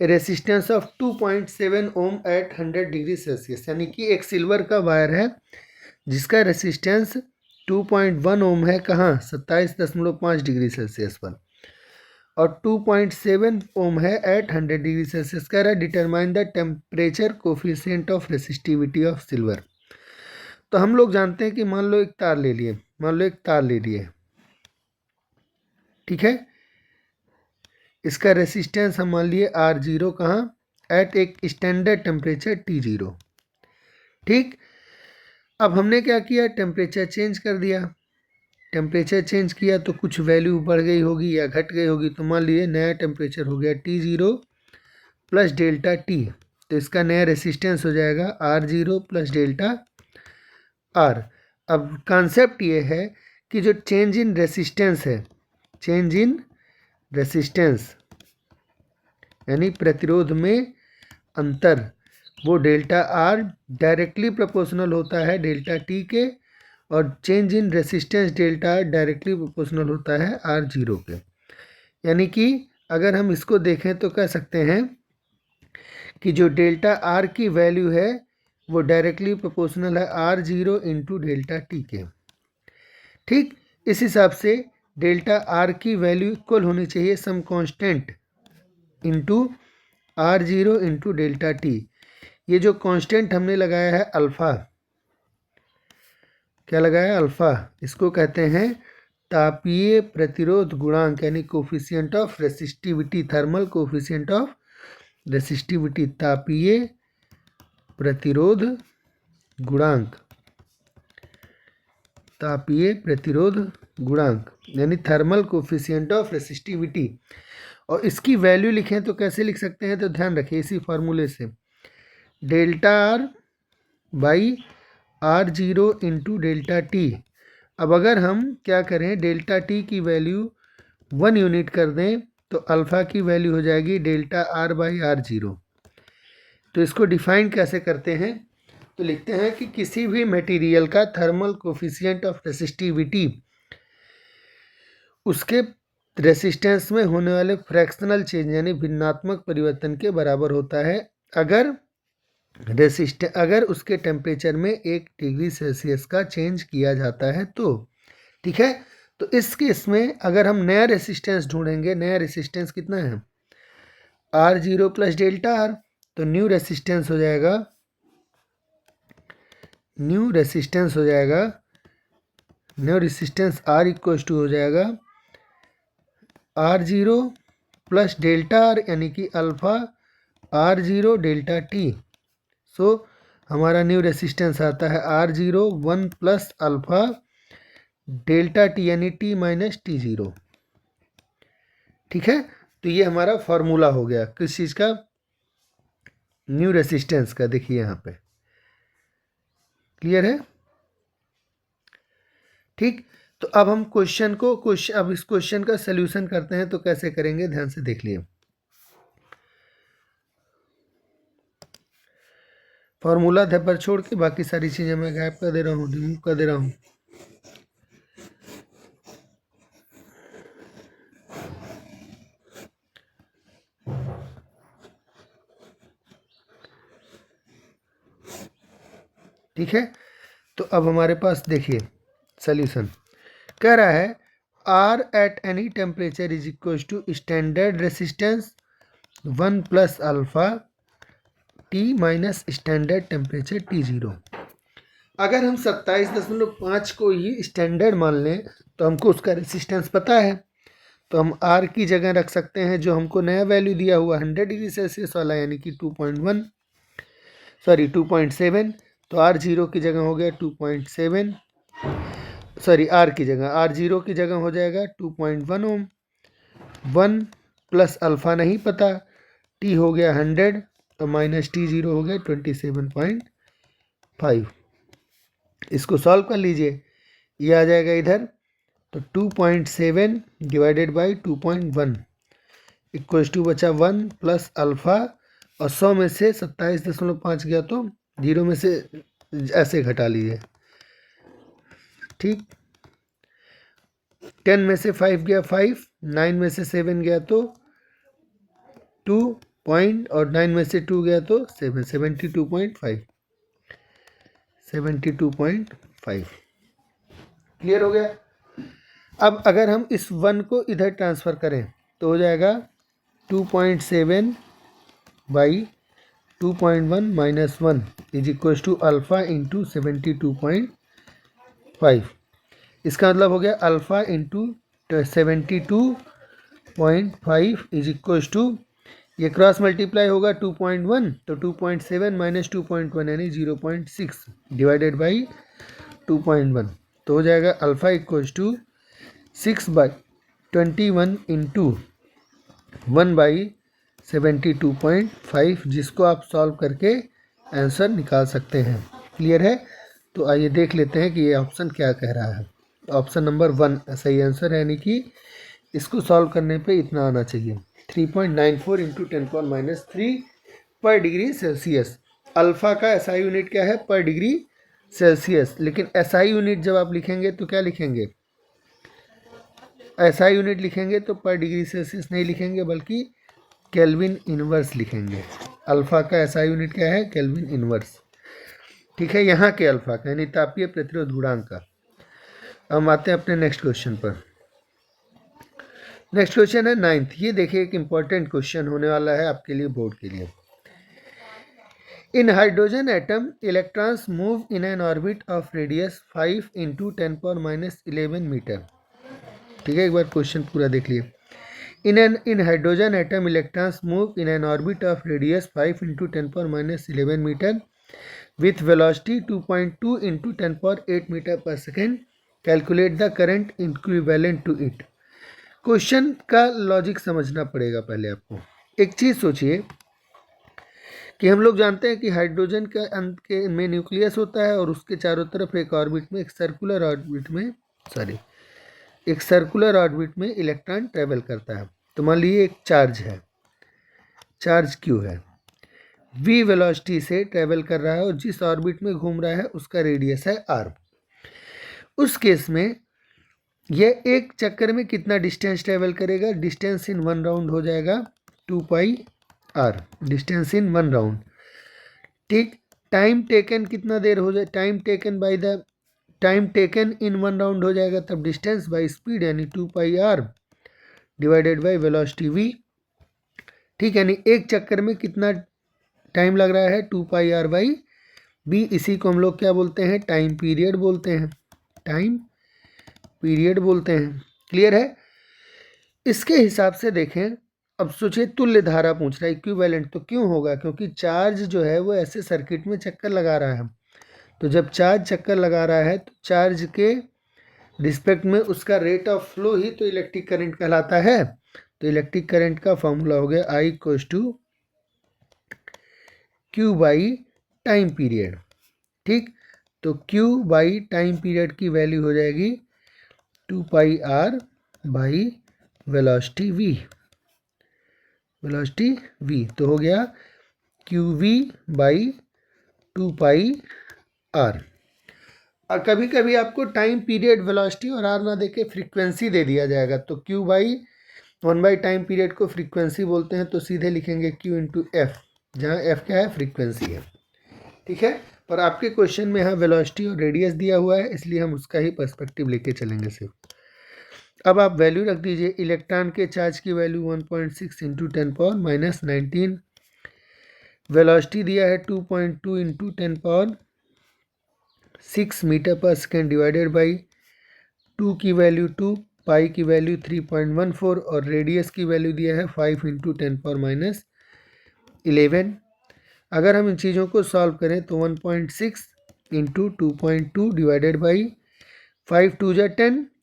resistance of 2.7 ohm at 100 degree Celsius. यानी कि एक सिल्वर का वायर है जिसका रेसिस्टेंस 2.1 ओम है, कहाँ, 27.5 डिग्री सेल्सियस पर, और 2.7 ओम है एट 100 डिग्री सेल्सियस। कह रहा है determine the temperature coefficient of resistivity of silver. तो हम लोग जानते हैं कि मान लो एक तार ले लिए, ठीक है, इसका रेसिस्टेंस हम मान लिए R0, कहाँ, एट एक स्टैंडर्ड टेम्परेचर T0। ठीक, अब हमने क्या किया, टेम्परेचर चेंज कर दिया। टेम्परेचर चेंज किया तो कुछ वैल्यू बढ़ गई होगी या घट गई होगी, तो मान लीजिए नया टेम्परेचर हो गया T0 प्लस डेल्टा T, तो इसका नया रेसिस्टेंस हो जाएगा R0 प्लस डेल्टा R। अब कॉन्सेप्ट ये है कि जो चेंज इन रेसिस्टेंस है, चेंज इन रेसिस्टेंस यानी प्रतिरोध में अंतर, वो डेल्टा R डायरेक्टली प्रोपोर्शनल होता है डेल्टा T के, और change in resistance delta R directly proportional होता है R0 के। यानी कि अगर हम इसको देखें तो कह सकते हैं कि जो डेल्टा R की वैल्यू है वो डायरेक्टली प्रोपोर्शनल है R0 इंटू डेल्टा T के। ठीक, इस हिसाब से डेल्टा R की वैल्यू इक्वल होनी चाहिए some constant into R0 into delta T। ये जो कांस्टेंट हमने लगाया है अल्फ़ा, क्या लगाया है, अल्फ़ा, इसको कहते हैं तापीय प्रतिरोध गुणांक, यानी coefficient of resistivity, thermal coefficient of resistivity, तापीय प्रतिरोध गुणांक, तापीय प्रतिरोध गुणांक यानी थर्मल कोफिशिएंट ऑफ रेसिस्टिविटी। और इसकी वैल्यू लिखें तो कैसे लिख सकते हैं, तो ध्यान रखिए इसी फार्मूले से, delta R by R0 into delta T। अब अगर हम क्या करें, डेल्टा T की वैल्यू 1 यूनिट कर दें तो अल्फ़ा की वैल्यू हो जाएगी डेल्टा R बाई R0। तो इसको डिफाइन कैसे करते हैं, तो लिखते हैं कि किसी भी मटेरियल का थर्मल कोफिशिएंट ऑफ रेसिस्टिविटी उसके रेसिस्टेंस में होने वाले फ्रैक्शनल चेंज यानी भिन्नात्मक परिवर्तन के बराबर होता है अगर उसके टेम्परेचर में 1 डिग्री सेल्सियस का चेंज किया जाता है तो। ठीक है, तो इस केस में अगर हम नया रेसिस्टेंस ढूंढेंगे, नया रेसिस्टेंस कितना है, R0 प्लस डेल्टा R, तो न्यू रेसिस्टेंस हो जाएगा R इक्वल टू हो जाएगा R0 प्लस डेल्टा R यानी कि अल्फ़ा R0 डेल्टा T। सो हमारा न्यू रेसिस्टेंस आता है R0 1 plus alpha delta T यानी T माइनस T0। ठीक है, तो ये हमारा फॉर्मूला हो गया किस चीज़ का, न्यू रेसिस्टेंस का। देखिए यहाँ पे क्लियर है। ठीक, तो अब हम अब इस क्वेश्चन का सल्यूशन करते हैं, तो कैसे करेंगे ध्यान से देख लिए। फॉर्मूला पर छोड़ के बाकी सारी चीज़ें मैं गायब कर दे रहा हूँ, रिमूव कर दे रहा हूँ। ठीक है, तो अब हमारे पास देखिए सल्यूशन कह रहा है R at any temperature is equal to standard resistance 1 plus alpha T minus standard temperature T0। अगर हम 27.5 को ही स्टैंडर्ड मान लें तो हमको उसका रेसिस्टेंस पता है, तो हम R की जगह रख सकते हैं जो हमको नया वैल्यू दिया हुआ 100 डिग्री सेल्सियस वाला यानी कि 2.7, तो R0 की जगह हो गया 2.7, R की जगह R0 की जगह हो जाएगा 2.1 ओम, 1 प्लस अल्फ़ा नहीं पता, T हो गया 100 तो माइनस T0 हो गया 27.5। इसको सॉल्व कर लीजिए, ये आ जाएगा इधर, तो 2.7 डिवाइडेड बाई 2.1 इक्वल्स टू बचा 1 प्लस अल्फ़ा, और 100 में से 27.5 गया तो 0 में से ऐसे घटा लीजिए, ठीक। 10 में से 5 गया 5, 9 में से 7 गया तो 2 पॉइंट, और 9 में से 2 गया तो 7, 72.5, 72.5। क्लियर हो गया। अब अगर हम इस 1 को इधर ट्रांसफ़र करें तो हो जाएगा 2.7 by 2.1 minus 1 is equals to alpha into 72.5। इसका मतलब हो गया alpha into 72.5 is equals to, ये क्रॉस मल्टीप्लाई होगा 2.1, तो 2.7 माइनस 2.1 यानी 0.6 डिवाइडेड बाई 2.1, तो हो जाएगा अल्फ़ा इक्वल्स टू 6/21 इंटू 1/72.5, जिसको आप सॉल्व करके आंसर निकाल सकते हैं। क्लियर है। तो आइए देख लेते हैं कि ये ऑप्शन क्या कह रहा है। ऑप्शन नंबर 1 सही आंसर है, यानी कि इसको सॉल्व करने पे इतना आना चाहिए, 3.94 इंटू 10⁻³ पर डिग्री सेल्सियस। अल्फ़ा का एसआई यूनिट क्या है? पर डिग्री सेल्सियस। लेकिन एसआई यूनिट जब आप लिखेंगे तो क्या लिखेंगे? एसआई यूनिट लिखेंगे तो पर डिग्री सेल्सियस नहीं लिखेंगे, बल्कि केल्विन इनवर्स लिखेंगे। अल्फ़ा का एसआई यूनिट क्या है? Kelvin inverse. ठीक है, यहाँ के अल्फ़ा का यानी तापीय प्रतिरोध गुणांक का। हम आते हैं अपने नेक्स्ट क्वेश्चन पर। नेक्स्ट क्वेश्चन है 9th। ये देखिए एक इंपॉर्टेंट क्वेश्चन होने वाला है आपके लिए, बोर्ड के लिए। In hydrogen atom electrons move in an orbit of radius 5 into 10⁻11 metre. ठीक है, एक बार क्वेश्चन पूरा देख लिए। In hydrogen atom electrons move in an orbit of radius 5 into 10⁻11 metre with velocity 2.2 into 10⁸ metre पर second. Calculate the current equivalent to it. Question का logic समझना पड़ेगा पहले आपको। एक चीज़ सोचिए कि हम लोग जानते हैं कि हाइड्रोजन के अंत के में न्यूक्लियस होता है और उसके चारों तरफ एक ऑर्बिट में, एक सर्कुलर ऑर्बिट में इलेक्ट्रॉन ट्रेवल करता है। तो मान लीजिए एक चार्ज है, चार्ज Q है, v वेलोसिटी से ट्रेवल कर रहा है और जिस ऑर्बिट में घूम रहा है उसका रेडियस है r। उस केस में यह एक चक्कर में कितना डिस्टेंस ट्रेवल करेगा? डिस्टेंस इन 1 राउंड हो जाएगा 2πr, डिस्टेंस इन 1 राउंड। ठीक, टाइम टेकन कितना देर हो जाए? टाइम टेकन इन 1 राउंड हो जाएगा, तब डिस्टेंस बाई स्पीड यानी 2πr divided by velocity v। ठीक, यानी एक चक्कर में कितना टाइम लग रहा है? 2πr/b। इसी को हम लोग क्या बोलते हैं? टाइम पीरियड बोलते हैं, टाइम पीरियड बोलते हैं। क्लियर है। इसके हिसाब से देखें, अब सोचिए तुल्य धारा पूछ रहा है, इक्विवेलेंट तो क्यों होगा? क्योंकि चार्ज जो है वो ऐसे सर्किट में चक्कर लगा रहा है। तो जब चार्ज चक्कर लगा रहा है तो चार्ज के रिस्पेक्ट में उसका रेट ऑफ फ्लो ही तो इलेक्ट्रिक करंट कहलाता है। तो इलेक्ट्रिक करंट का फॉर्मूला हो गया I = Q by time period. ठीक, तो Q बाई टाइम पीरियड की वैल्यू हो जाएगी 2πr बाई वेलोसिटी v। तो हो गया QV बाई 2πr। और कभी कभी आपको टाइम पीरियड, वेलोसिटी और r ना देके फ्रीक्वेंसी दे दिया जाएगा, तो Q बाई 1 टाइम पीरियड को फ्रीक्वेंसी बोलते हैं, तो सीधे लिखेंगे Q × f, जहाँ f क्या है? फ्रीक्वेंसी है। ठीक है, पर आपके क्वेश्चन में यहाँ वेलोसिटी और रेडियस दिया हुआ है, इसलिए हम उसका ही पर्सपेक्टिव लेके चलेंगे सिर्फ। अब आप वैल्यू रख दीजिए। इलेक्ट्रॉन के चार्ज की वैल्यू 1.6 इंटू 10⁻19, वेलोसिटी दिया है 2.2 इंटू 10⁻6 मीटर पर सेकेंड डिवाइडेड बाई 2 की वैल्यू 2, पाई की वैल्यू 3.14 और रेडियस की वैल्यू दिया है 5 इंटू 10⁻11। अगर हम इन चीज़ों को सॉल्व करें तो 1.6 इंटू 2.2 डिवाइडेड बाई 5 2 जा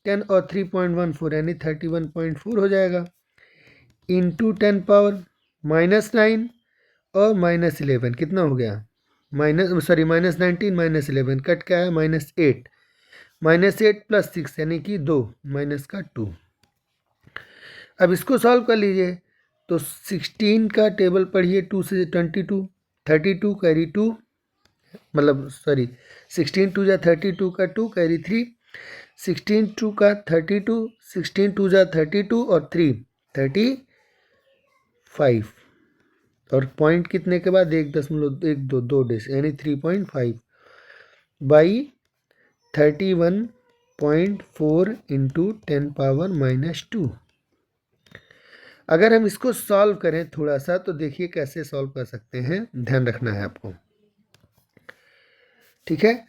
10 और 3.14 यानी 31.4 हो जाएगा, इंटू 10⁻⁻9 और -11 कितना हो गया? -19 -11 कट क्या है? -8 -8 + 6 यानी कि 2 माइनस का 2। अब इसको सॉल्व कर लीजिए। तो 16 का टेबल पढ़िए, 2 से 22, 32 कैरी 2, मतलब सॉरी 16 2 जा 32 का 2 कैरी 3, 16 2 का 32, 16 2 जा 32 और 3 35, और पॉइंट कितने के बाद 1.12 डेस यानी 3.5 बाई 31.4 इंटू 10⁻²। अगर हम इसको सॉल्व करें थोड़ा सा तो देखिए कैसे सॉल्व कर सकते हैं, ध्यान रखना है आपको, ठीक है।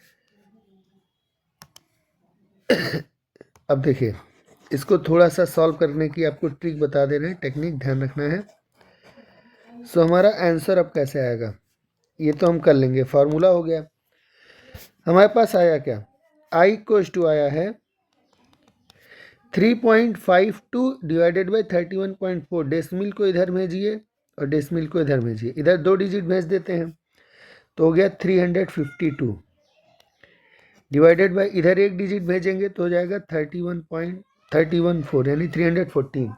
अब देखिए इसको थोड़ा सा सॉल्व करने की आपको ट्रिक बता दे रहे हैं, टेक्निक ध्यान रखना है। सो हमारा आंसर अब कैसे आएगा ये तो हम कर लेंगे। फार्मूला हो गया हमारे पास, आया क्या, i इक्वल्स टू आया है 3.52 डिवाइडेड बाई 31.4। डेसिमल को इधर भेजिए और डेसिमल को इधर भेजिए, इधर 2 डिजिट भेज देते हैं तो हो गया 352 डिवाइडेड बाई इधर 1 डिजिट भेजेंगे तो हो जाएगा 31.314 यानी 314।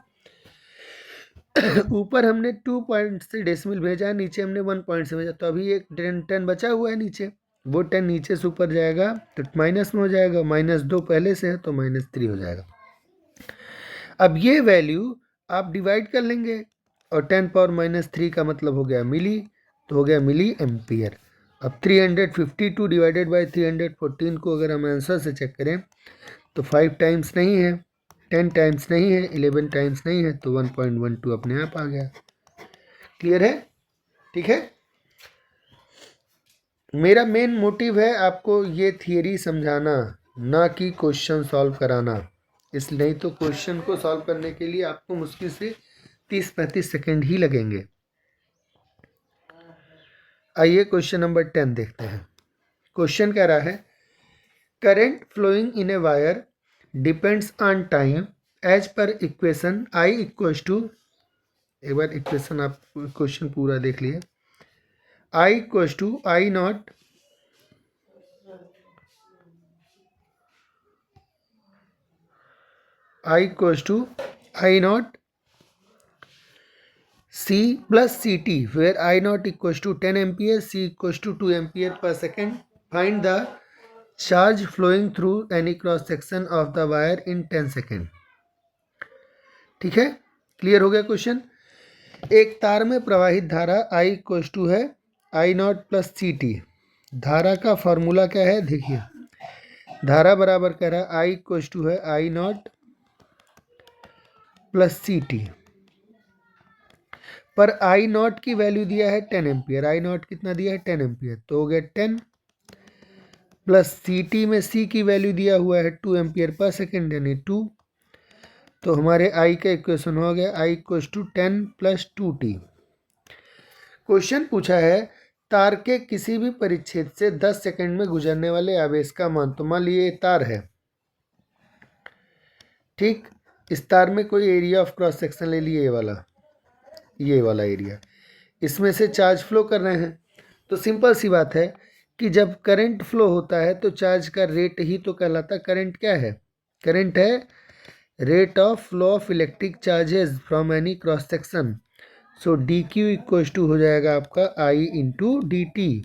ऊपर हमने 2 पॉइंट से डेसिमल भेजा, नीचे हमने 1 पॉइंट से भेजा, तो अभी एक 10 बचा हुआ है नीचे, वो 10 नीचे से ऊपर जाएगा तो माइनस में हो जाएगा, -2 पहले से है तो -3 हो जाएगा। अब ये वैल्यू आप डिवाइड कर लेंगे और 10⁻³ का मतलब हो गया मिली, तो हो गया मिली एम्पियर। अब 352 डिवाइडेड बाई 314 को अगर हम आंसर से चेक करें तो 5 टाइम्स नहीं है, 10 टाइम्स नहीं है, 11 टाइम्स नहीं है, तो 1.12 अपने आप आ गया। क्लियर है, ठीक है। मेरा मेन मोटिव है आपको ये थियरी समझाना, ना कि क्वेश्चन सॉल्व कराना। इसलिए नहीं तो क्वेश्चन को सॉल्व करने के लिए आपको मुश्किल से 30-35 सेकेंड ही लगेंगे। आइए क्वेश्चन नंबर 10 देखते हैं। क्वेश्चन कह रहा है current flowing in a wire depends on time as per equation I equals to, एक बार इक्वेशन आप क्वेश्चन पूरा देख लिए, I equals to I naught C plus CT, where I naught equals to 10 ampere, C equals to 2 ampere per second. Find the charge flowing through any cross section of the wire in 10 second. ठीक है, clear हो गया question. एक तार में प्रवाहित धारा I equals to है I नॉट प्लस CT। धारा का फॉर्मूला क्या है देखिए, धारा बराबर कह रहा है I इक्वल्स टू है I नॉट प्लस CT, पर आई नॉट की वैल्यू दिया है 10 एम्पियर। आई नॉट कितना दिया है 10 एम्पियर, तो हो गया 10 प्लस CT में C की वैल्यू दिया हुआ है 2 एम्पियर पर सेकेंड यानी 2, तो हमारे I का इक्वेशन हो गया I equals to 10 + 2T। Question पूछा है तार के किसी भी परिच्छेद से 10 सेकेंड में गुजरने वाले आवेश का मान। तो मान लीजिए तार है, ठीक, इस तार में कोई एरिया ऑफ क्रॉस सेक्शन ले लिए ये वाला एरिया, इसमें से चार्ज फ्लो कर रहे हैं। तो सिंपल सी बात है कि जब करंट फ्लो होता है तो चार्ज का रेट ही तो कहलाता है। करंट क्या है, करंट है rate of flow of electric charges from any cross section. So DQ equals to हो जाएगा आपका I इंटू DT।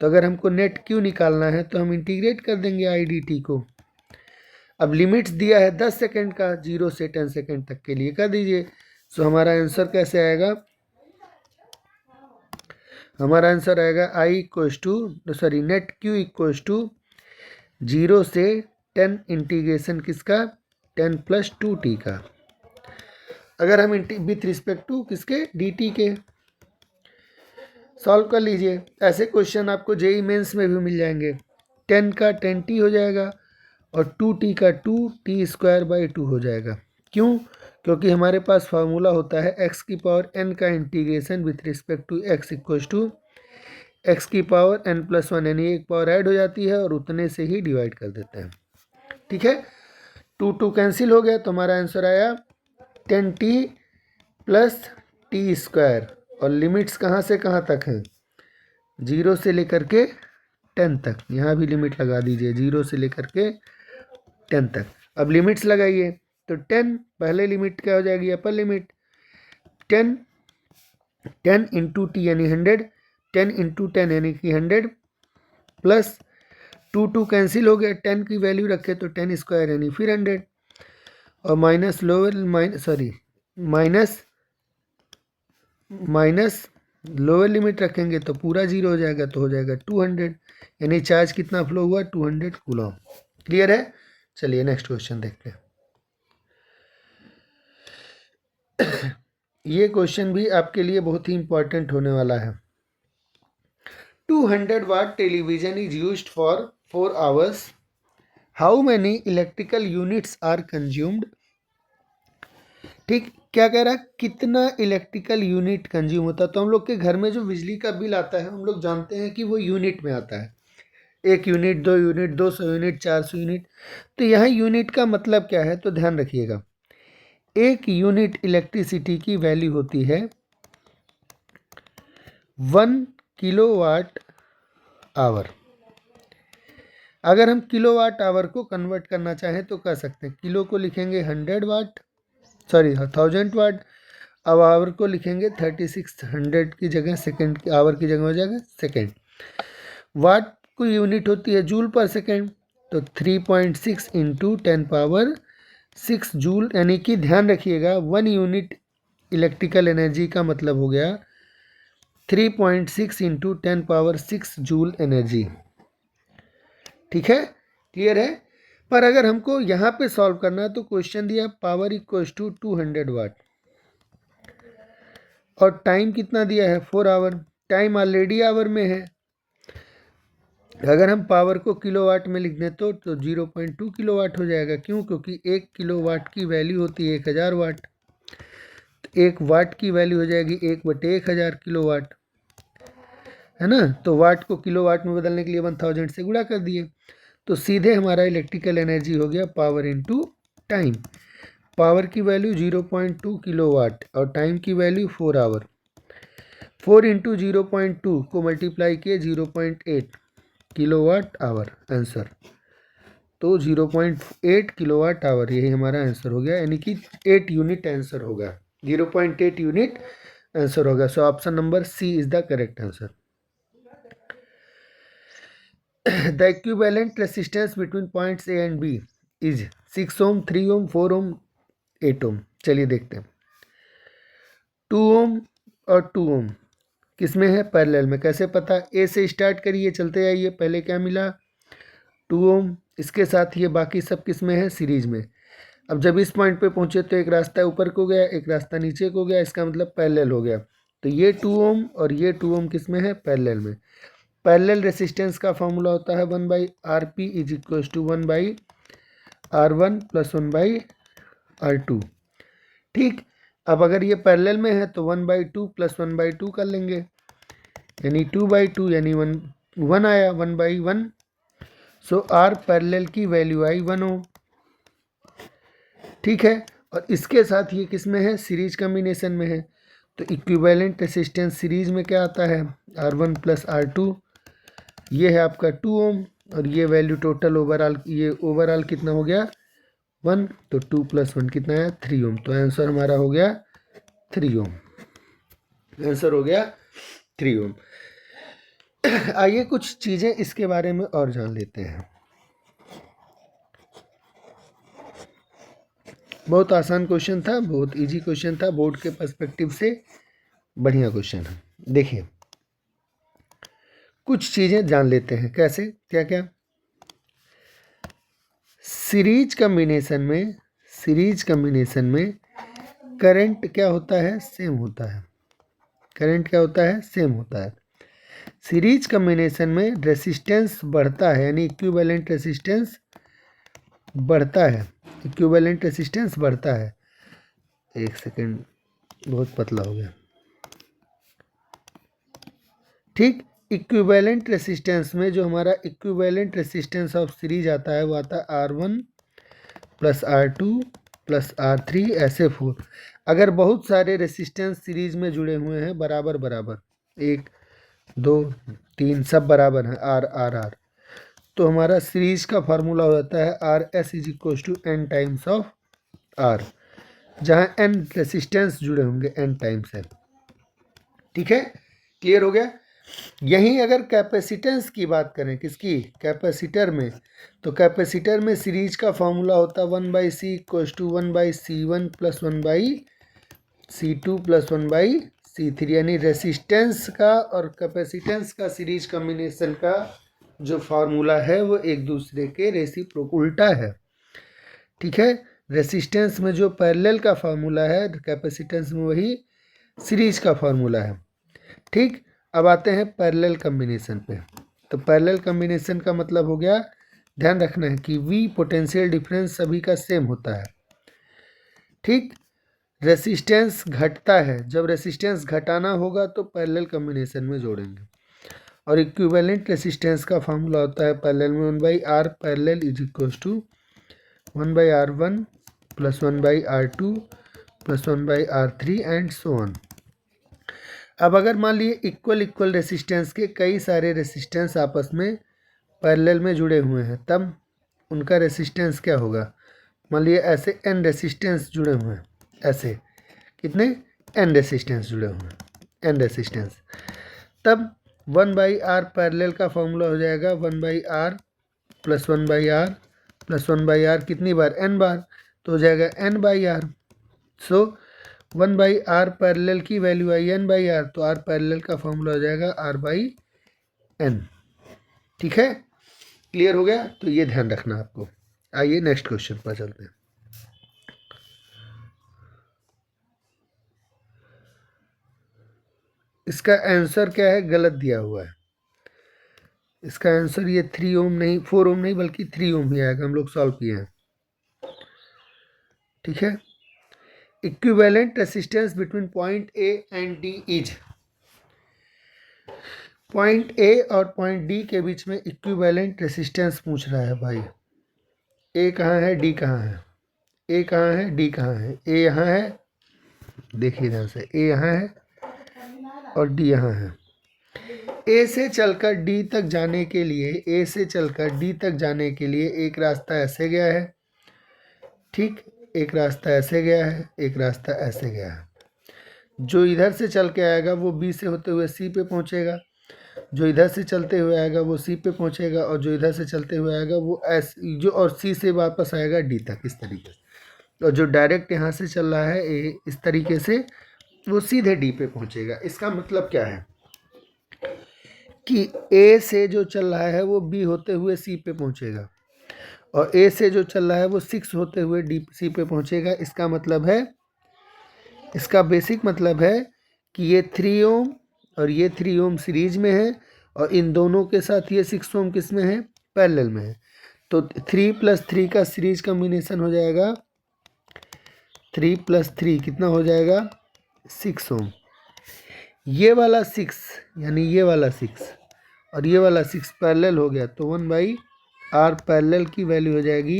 तो अगर हमको नेट Q निकालना है तो हम इंटीग्रेट कर देंगे I DT को। अब लिमिट्स दिया है 10 सेकेंड का, 0 से 10 सेकेंड तक के लिए कर दीजिए। सो हमारा आंसर कैसे आएगा, हमारा आंसर आएगा I equals to sorry net Q equals to 0 से 10 इंटीग्रेशन किसका 10 + 2T का। अगर हम विथ रिस्पेक्ट टू किसके DT के सॉल्व कर लीजिए। ऐसे क्वेश्चन आपको JEE मेंस में भी मिल जाएंगे। 10 का 10T हो जाएगा और 2T का 2T² 2 हो जाएगा। क्यों, क्योंकि हमारे पास फार्मूला होता है x की पावर n का integration with respect to x equals to x की पावर n+1, यानी एक पावर ऐड हो जाती है और उतने से ही डिवाइड कर देते हैं। ठीक है, 2 कैंसिल हो गया तो हमारा आंसर आया 10T + T²। और लिमिट्स कहाँ से कहाँ तक हैं, 0 से लेकर के 10 तक। यहाँ भी लिमिट लगा दीजिए 0 से लेकर के 10 तक। अब लिमिट्स लगाइए, तो 10 पहले लिमिट क्या हो जाएगी, अपर लिमिट 10 इंटू टी यानी 100, 10 इंटू 10 यानी कि 100 प्लस 2 कैंसिल हो गया, 10 की वैल्यू रखे तो 10 स्क्वायर यानी फिर 100 और माइनस लोअर लिमिट रखेंगे तो पूरा 0 हो जाएगा, तो हो जाएगा 200 यानी चार्ज कितना फ्लो हुआ 200 कूलम। क्लियर है? चलिए नेक्स्ट क्वेश्चन देखते हैं। ये क्वेश्चन भी आपके लिए बहुत ही इंपॉर्टेंट होने वाला है। 200 watt television is used for 4 hours. How many electrical units are consumed? ठीक, क्या कह रहा है, कितना इलेक्ट्रिकल यूनिट कंज्यूम होता है। तो हम लोग के घर में जो बिजली का बिल आता है हम लोग जानते हैं कि वो यूनिट में आता है, 1 यूनिट, 2 यूनिट, 200 यूनिट, 400 यूनिट। तो यहाँ यूनिट का मतलब क्या है, तो ध्यान रखिएगा, 1 यूनिट इलेक्ट्रिसिटी की वैल्यू होती है 1 किलोवाट आवर। अगर हम किलोवाट आवर को कन्वर्ट करना चाहें तो कर सकते हैं, किलो को लिखेंगे 1000 वाट, अब आवर को लिखेंगे 3600 की जगह, सेकंड की आवर की जगह हो जाएगा सेकंड। वाट को यूनिट होती है जूल पर सेकंड, तो 3.6 इंटू 10⁻6 जूल, यानी कि ध्यान रखिएगा 1 यूनिट इलेक्ट्रिकल एनर्जी का मतलब हो गया 3.6 इंटू 10⁻6 जूल एनर्जी। ठीक है, क्लियर है? पर अगर हमको यहाँ पे सॉल्व करना है तो क्वेश्चन दिया पावर इक्वल्स टू 200 वाट और टाइम कितना दिया है 4 आवर, टाइम ऑलरेडी आवर में है। अगर हम पावर को किलोवाट में लिख दें तो 0.2 किलोवाट हो जाएगा। क्यों? क्योंकि 1 किलोवाट की वैल्यू होती है 1000 वाट, तो 1 वाट की वैल्यू हो जाएगी 1/1000 किलोवाट, है ना। तो वाट को किलोवाट में बदलने के लिए 1000 से गुणा कर दिए, तो सीधे हमारा इलेक्ट्रिकल एनर्जी हो गया पावर इनटू टाइम। पावर की वैल्यू 0.2 किलोवाट और टाइम की वैल्यू 4 आवर। 4 इंटू 0.2 को मल्टीप्लाई किए 0.8 किलोवाट आवर आंसर, तो 0.8 किलोवाट आवर यही हमारा आंसर हो गया, यानी कि 8 यूनिट आंसर होगा, 0.8 यूनिट आंसर होगा। So option number C is the correct answer. The equivalent resistance between points A and B is 6 ohm, 3 ohm, 4 ohm, 8 ohm। चलिए देखते हैं, 2 ohm और 2 ohm किस में है, पैरेलल में। कैसे पता, ए से स्टार्ट करिए, चलते आइए, पहले क्या मिला 2 ohm, इसके साथ ये बाकी सब किस में है, सीरीज में। अब जब इस पॉइंट पे पहुंचे तो एक रास्ता ऊपर को गया, एक रास्ता नीचे को गया, इसका मतलब पैरेलल हो गया। तो ये 2 ohm और ये 2 ohm किस में है, पैरेलल में। पैरेलल रेसिस्टेंस का फॉर्मूला होता है 1/RP is equal to 1/R1 plus 1/R2। ठीक, अब अगर ये पैरेलल में है तो 1/2 प्लस 1/2 कर लेंगे, यानी 2/2 यानी 1 आया, 1/1। सो आर पैरेलल की वैल्यू आई 1 ओम। ठीक है, और इसके साथ ये किस में है, सीरीज कम्बिनेशन में है। तो इक्विवेलेंट रेसिस्टेंस सीरीज में क्या आता है, R1 प्लस R2, ये है आपका 2 ओम, और ये वैल्यू टोटल ओवरऑल, ये ओवरऑल कितना हो गया 1, तो 2 + 1 कितना है 3 ओम। तो आंसर हमारा हो गया 3 ओम, आंसर हो गया 3 ओम। आइए कुछ चीज़ें इसके बारे में और जान लेते हैं। बहुत आसान क्वेश्चन था, बहुत इजी क्वेश्चन था, बोर्ड के पर्सपेक्टिव से बढ़िया क्वेश्चन है। देखिए कुछ चीज़ें जान लेते हैं, कैसे, क्या क्या। सीरीज कम्बिनेशन में करंट क्या होता है, सेम होता है। करंट क्या होता है, सेम होता है। सीरीज कम्बिनेशन में रेसिस्टेंस बढ़ता है, यानी इक्विवेलेंट रेसिस्टेंस बढ़ता है, इक्विवेलेंट रेसिस्टेंस बढ़ता है। एक सेकेंड, बहुत पतला हो गया। ठीक, इक्विवेलेंट रेसिस्टेंस में जो हमारा इक्विवेलेंट रेसिस्टेंस ऑफ सीरीज आता है वो आता है R1 plus R2 plus R3 ऐसे 4। अगर बहुत सारे रेसिस्टेंस सीरीज में जुड़े हुए हैं बराबर 1 2 3 सब बराबर हैं, R R R, तो हमारा सीरीज का फार्मूला हो जाता है R S is equal to N times of R, जहाँ एन रेसिस्टेंस जुड़े होंगे एन टाइम्स एन। ठीक है, क्लियर हो गया। यहीं अगर कैपेसिटेंस की बात करें, किसकी, कैपेसिटर में, तो कैपेसिटर में सीरीज का फॉर्मूला होता है 1/c equal to 1/C1 plus 1/C2 plus 1/C3, यानी रेसिस्टेंस का और कैपेसिटेंस का सीरीज कॉम्बिनेशन का जो फार्मूला है वो एक दूसरे के रेसिप्रोक उल्टा है। ठीक है, रेसिस्टेंस में जो पैरेलल का फार्मूला है, कैपेसिटेंस में वही सीरीज का फार्मूला है। ठीक, अब आते हैं पैरेलल कॉम्बिनेशन पे। तो पैरेलल कॉम्बिनेशन का मतलब हो गया, ध्यान रखना है कि V पोटेंशियल डिफरेंस सभी का सेम होता है। ठीक, रेसिस्टेंस घटता है, जब रेसिस्टेंस घटाना होगा तो पैरेलल कॉम्बिनेशन में जोड़ेंगे। और इक्विवेलेंट रेसिस्टेंस का फार्मूला होता है पैरेलल में 1/R parallel is equal to 1/R1 plus 1/R2 plus 1/R3 and so on. अब अगर मान लिए इक्वल रेसिस्टेंस के कई सारे रेसिस्टेंस आपस में पैरेलल में जुड़े हुए हैं, तब उनका रेसिस्टेंस क्या होगा। मान लिए ऐसे n रेसिस्टेंस जुड़े हुए हैं, ऐसे कितने n रेसिस्टेंस जुड़े हुए हैं, n रेसिस्टेंस, तब 1/R पैरेलल का फॉर्मूला हो जाएगा 1/R plus 1/R plus 1/R कितनी बार, n बार, तो हो जाएगा n/R। सो 1/R पैरेलल की वैल्यू आई n/R, तो R पैरेलल का फॉर्मूला हो जाएगा R/n। ठीक है, क्लियर हो गया। तो ये ध्यान रखना आपको। आइए नेक्स्ट क्वेश्चन पर चलते हैं। इसका आंसर क्या है, गलत दिया हुआ है। इसका आंसर ये 3 ओम नहीं, 4 ओम नहीं, बल्कि 3 ओम ही आएगा। हम लोग सॉल्व किए हैं। ठीक है, equivalent resistance between point A and D is, point A और पॉइंट डी के बीच में इक्विवेलेंट रेसिस्टेंस पूछ रहा है भाई। ए कहाँ है, डी कहाँ है, ए कहाँ है, डी कहाँ है। ए यहाँ है, देखिए ध्यान से, ए यहाँ है और डी यहाँ है। ए से चलकर डी तक जाने के लिए, ए से चलकर डी तक जाने के लिए एक रास्ता ऐसे गया है। ठीक, एक रास्ता ऐसे गया है, एक रास्ता ऐसे गया है। जो इधर से चल के आएगा वो बी से होते हुए सी पे पहुंचेगा, जो इधर से चलते हुए आएगा वो सी पे पहुंचेगा, और जो इधर से चलते हुए आएगा वो एस, जो और सी से वापस आएगा डी तक, इस तरीके से। और जो डायरेक्ट यहाँ से चल रहा है ए, इस तरीके से वो सीधे डी पे पहुंचेगा। इसका मतलब क्या है कि ए से जो चल रहा है वो बी होते हुए सी पे पहुंचेगा, और ए से जो चल रहा है वो 6 होते हुए डी सी पे पहुंचेगा। इसका मतलब है, इसका बेसिक मतलब है कि ये 3 ओम और ये 3 ओम सीरीज में है, और इन दोनों के साथ ये 6 ओम किस में है, पैरेलल में है। तो 3 + 3 का सीरीज कॉम्बिनेशन हो जाएगा 3 + 3 कितना हो जाएगा, 6 ओम। ये वाला 6 यानी ये वाला 6 और ये वाला 6 पैरेलल हो गया, तो 1/R पैरेलल की वैल्यू हो जाएगी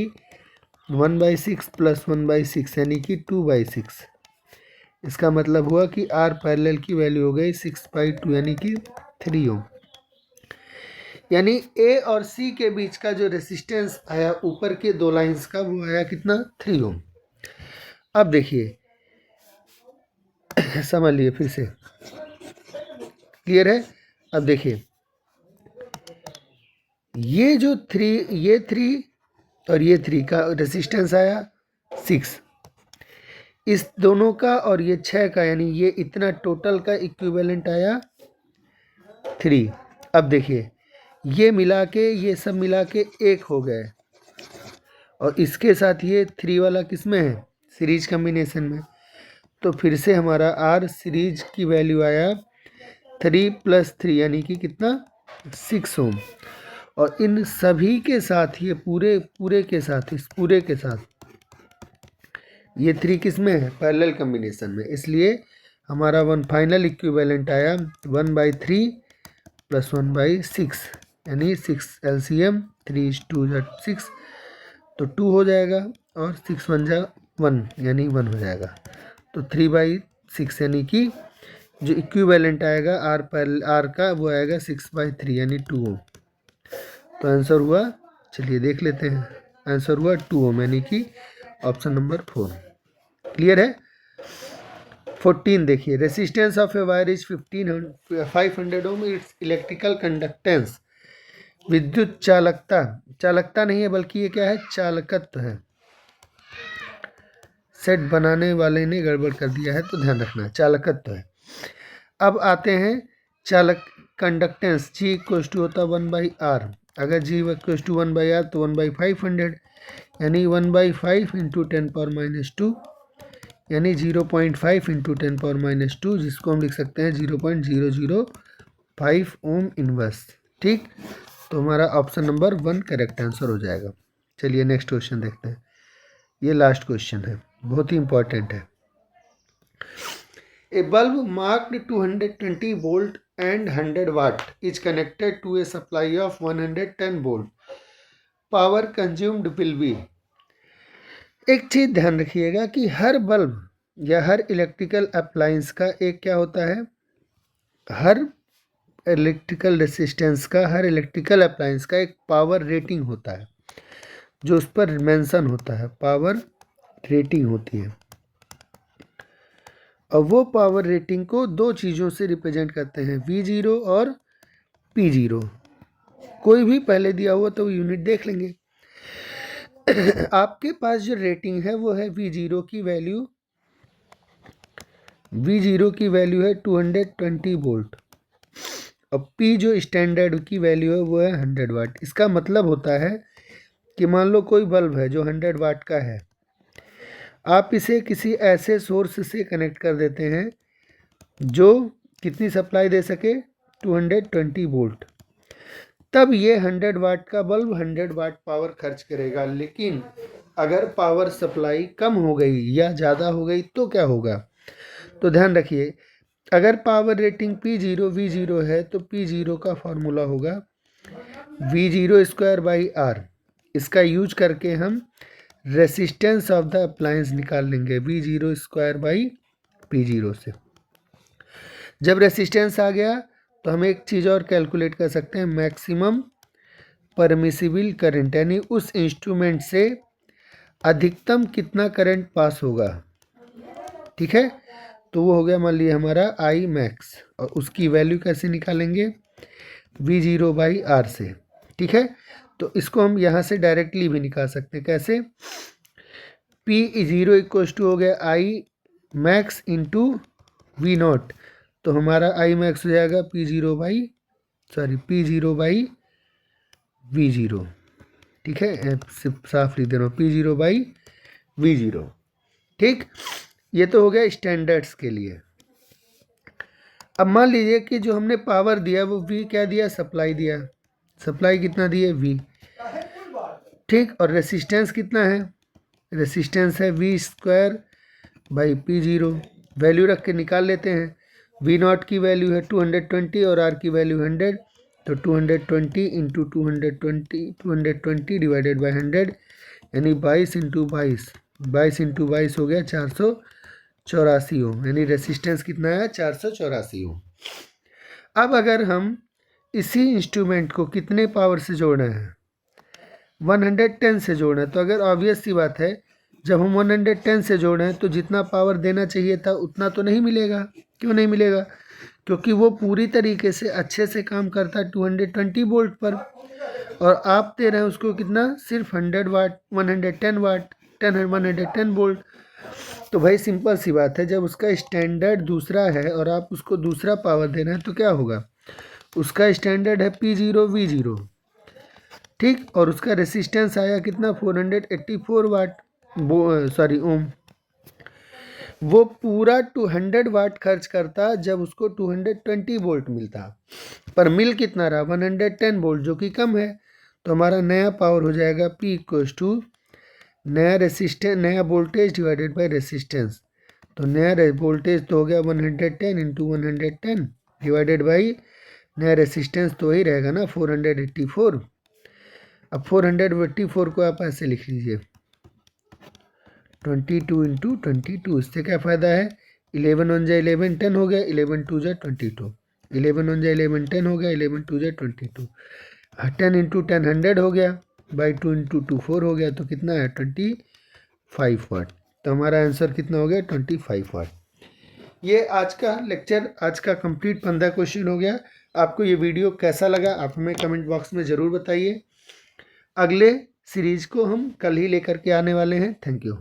1/6 प्लस 1/6 यानी कि 2/6। इसका मतलब हुआ कि R पैरेलल की वैल्यू हो गई 6/2 यानी कि 3 ओम। यानी A और C के बीच का जो रेसिस्टेंस आया ऊपर के दो लाइंस का, वो आया कितना, 3 ओम। अब देखिए, समझ लिए फिर से, क्लियर है। अब देखिए, ये जो 3, ये 3 और ये 3 का रेसिस्टेंस आया 6, इस दोनों का और ये 6 का, यानी ये इतना टोटल का इक्विवेलेंट आया 3। अब देखिए, ये मिला के, ये सब मिला के 1 हो गए, और इसके साथ ये 3 वाला किस में है, सीरीज कॉम्बिनेशन में। तो फिर से हमारा R सीरीज की वैल्यू आया 3 + 3 यानी कि कितना, 6 ओम। और इन सभी के साथ, ये पूरे के साथ, इस पूरे के साथ ये 3 किस में है, पैरेलल कॉम्बिनेशन में। इसलिए हमारा फाइनल इक्विवेलेंट आया 1/3 प्लस 1/6 यानी 6 LCM, 3 × 2 = 6, तो 2 हो जाएगा, और 6 × 1 = 1 यानी 1 हो जाएगा। तो 3/6 यानी कि जो इक्विवेलेंट आएगा R का, वो आएगा 6/3 यानी 2 ओम। तो आंसर हुआ, चलिए देख लेते हैं, आंसर हुआ 2 ओम, यानी कि ऑप्शन नंबर 4। क्लियर है। 14 देखिए, resistance of a wire is 500 ohm, it's electrical conductance, विद्युत चालकता, चालकता नहीं है बल्कि ये क्या है, चालकत्व है। सेट बनाने वाले ने गड़बड़ कर दिया है तो ध्यान रखना, चालकत्व है। अब आते हैं चालक कंडक्टेंस, जी इक्वल्स टू होता 1/r, अगर जी इक्वल्स टू 1/r तो 1/500, यानी 1/5 इंटू 10⁻², यानी 0.5 इंटू 10⁻², जिसको हम लिख सकते हैं 0.005 ओम इनवर्स। ठीक, तो हमारा ऑप्शन नंबर 1 करेक्ट आंसर हो जाएगा। चलिए नेक्स्ट क्वेश्चन देखते हैं, ये लास्ट क्वेश्चन है, बहुत ही इंपॉर्टेंट है। A bulb marked 220 volt and 100 watt is connected to a supply of 110 volt. Power consumed will be। एक चीज ध्यान रखिएगा कि हर बल्ब या हर इलेक्ट्रिकल अप्लायंस का एक क्या होता है, हर इलेक्ट्रिकल रेसिस्टेंस का, हर इलेक्ट्रिकल अप्लायंस का एक पावर रेटिंग होता है, जो उस पर मेंशन होता है, पावर रेटिंग होती है। और वो पावर रेटिंग को दो चीज़ों से रिप्रेजेंट करते हैं, V0 और P0। कोई भी पहले दिया हुआ तो यूनिट देख लेंगे। आपके पास जो रेटिंग है वो है V0 की वैल्यू, V0 की वैल्यू है 220 वोल्ट, और P जो स्टैंडर्ड की वैल्यू है वो है 100 वाट। इसका मतलब होता है कि मान लो कोई बल्ब है जो 100 वाट का है, आप इसे किसी ऐसे सोर्स से कनेक्ट कर देते हैं जो कितनी सप्लाई दे सके, 220 वोल्ट, तब ये 100 वाट का बल्ब 100 वाट पावर खर्च करेगा। लेकिन अगर पावर सप्लाई कम हो गई या ज़्यादा हो गई तो क्या होगा, तो ध्यान रखिए, अगर पावर रेटिंग P0 V0 है तो P0 का फॉर्मूला होगा V0² R। इसका यूज करके हम रेसिस्टेंस ऑफ द अप्लायंस निकाल लेंगे V0² P0 से। जब रेसिस्टेंस आ गया तो हम एक चीज़ और कैलकुलेट कर सकते हैं, मैक्सिमम परमिसिबल करंट, यानी उस इंस्ट्रूमेंट से अधिकतम कितना करंट पास होगा। ठीक है, तो वो हो गया मान लीजिए हमारा I मैक्स, और उसकी वैल्यू कैसे निकालेंगे, V0/R से। ठीक है, तो इसको हम यहाँ से डायरेक्टली भी निकाल सकते हैं, कैसे, P0 इक्वल्स टू हो गया I मैक्स इंटू V0, तो हमारा I मैक्स हो जाएगा P0/V0। ठीक है, सिर्फ साफ लिख दे रहा हूँ, P0/V0। ठीक, ये तो हो गया स्टैंडर्ड्स के लिए। अब मान लीजिए कि जो हमने पावर दिया वो V क्या दिया, सप्लाई दिया, सप्लाई कितना दिए V। ठीक, और रेसिस्टेंस कितना है, रेसिस्टेंस है V²/P0, वैल्यू रख के निकाल लेते हैं। V0 की वैल्यू है 220 और R की वैल्यू 100, तो 220 इंटू 220 डिवाइडेड बाई 100, यानी 22 इंटू 22 हो गया 484 ओम, यानी रेसिस्टेंस कितना है, 484 ओम। अब अगर हम इसी इंस्ट्रूमेंट को कितने पावर से जोड़ना है, 110 से जोड़ना है, तो अगर ऑब्वियस सी बात है जब हम 110 से जोड़े हैं तो जितना पावर देना चाहिए था उतना तो नहीं मिलेगा। क्यों नहीं मिलेगा, क्योंकि वो पूरी तरीके से अच्छे से काम करता है 220 वोल्ट पर, और आप दे रहे हैं उसको कितना, सिर्फ 100 वाट, 110 वाट, 110 वोल्ट। तो भाई सिंपल सी बात है, जब उसका स्टैंडर्ड दूसरा है और आप उसको दूसरा पावर दे रहे हैं तो क्या होगा, उसका स्टैंडर्ड है P0 V0। ठीक, और उसका रेसिस्टेंस आया कितना, 484 वाट, ओम। वो पूरा 200 वाट खर्च करता जब उसको 220 वोल्ट मिलता, पर मिल कितना रहा, 110 वोल्ट, जो कि कम है। तो हमारा नया पावर हो जाएगा P इक्वल्स टू नया रेसिस्टेंस, नया वोल्टेज डिवाइडेड बाई रेसिस्टेंस। तो नया वोल्टेज तो हो गया 110 इंटू 110 डिवाइडेड बाई नया रेसिस्टेंस, तो वही रहेगा ना 484। अब 484 को आप ऐसे लिख लीजिए 22 इंटू 22। इससे क्या फ़ायदा है, 11 1 जा 11 10 हो गया, 11 2 जा 22, 11 1 जा 11 10 हो गया, 11 2 जा 22। 10 इंटू 10 100 हो गया, बाई 2 इंटू 2 4 हो गया, तो कितना है 25 वाट। तो हमारा आंसर कितना हो गया 25 वाट। ये आज का लेक्चर, आज का कंप्लीट 15 क्वेश्चन हो गया। आपको ये वीडियो कैसा लगा आप हमें कमेंट बॉक्स में ज़रूर बताइए। अगले सीरीज को हम कल ही लेकर के आने वाले हैं। Thank you.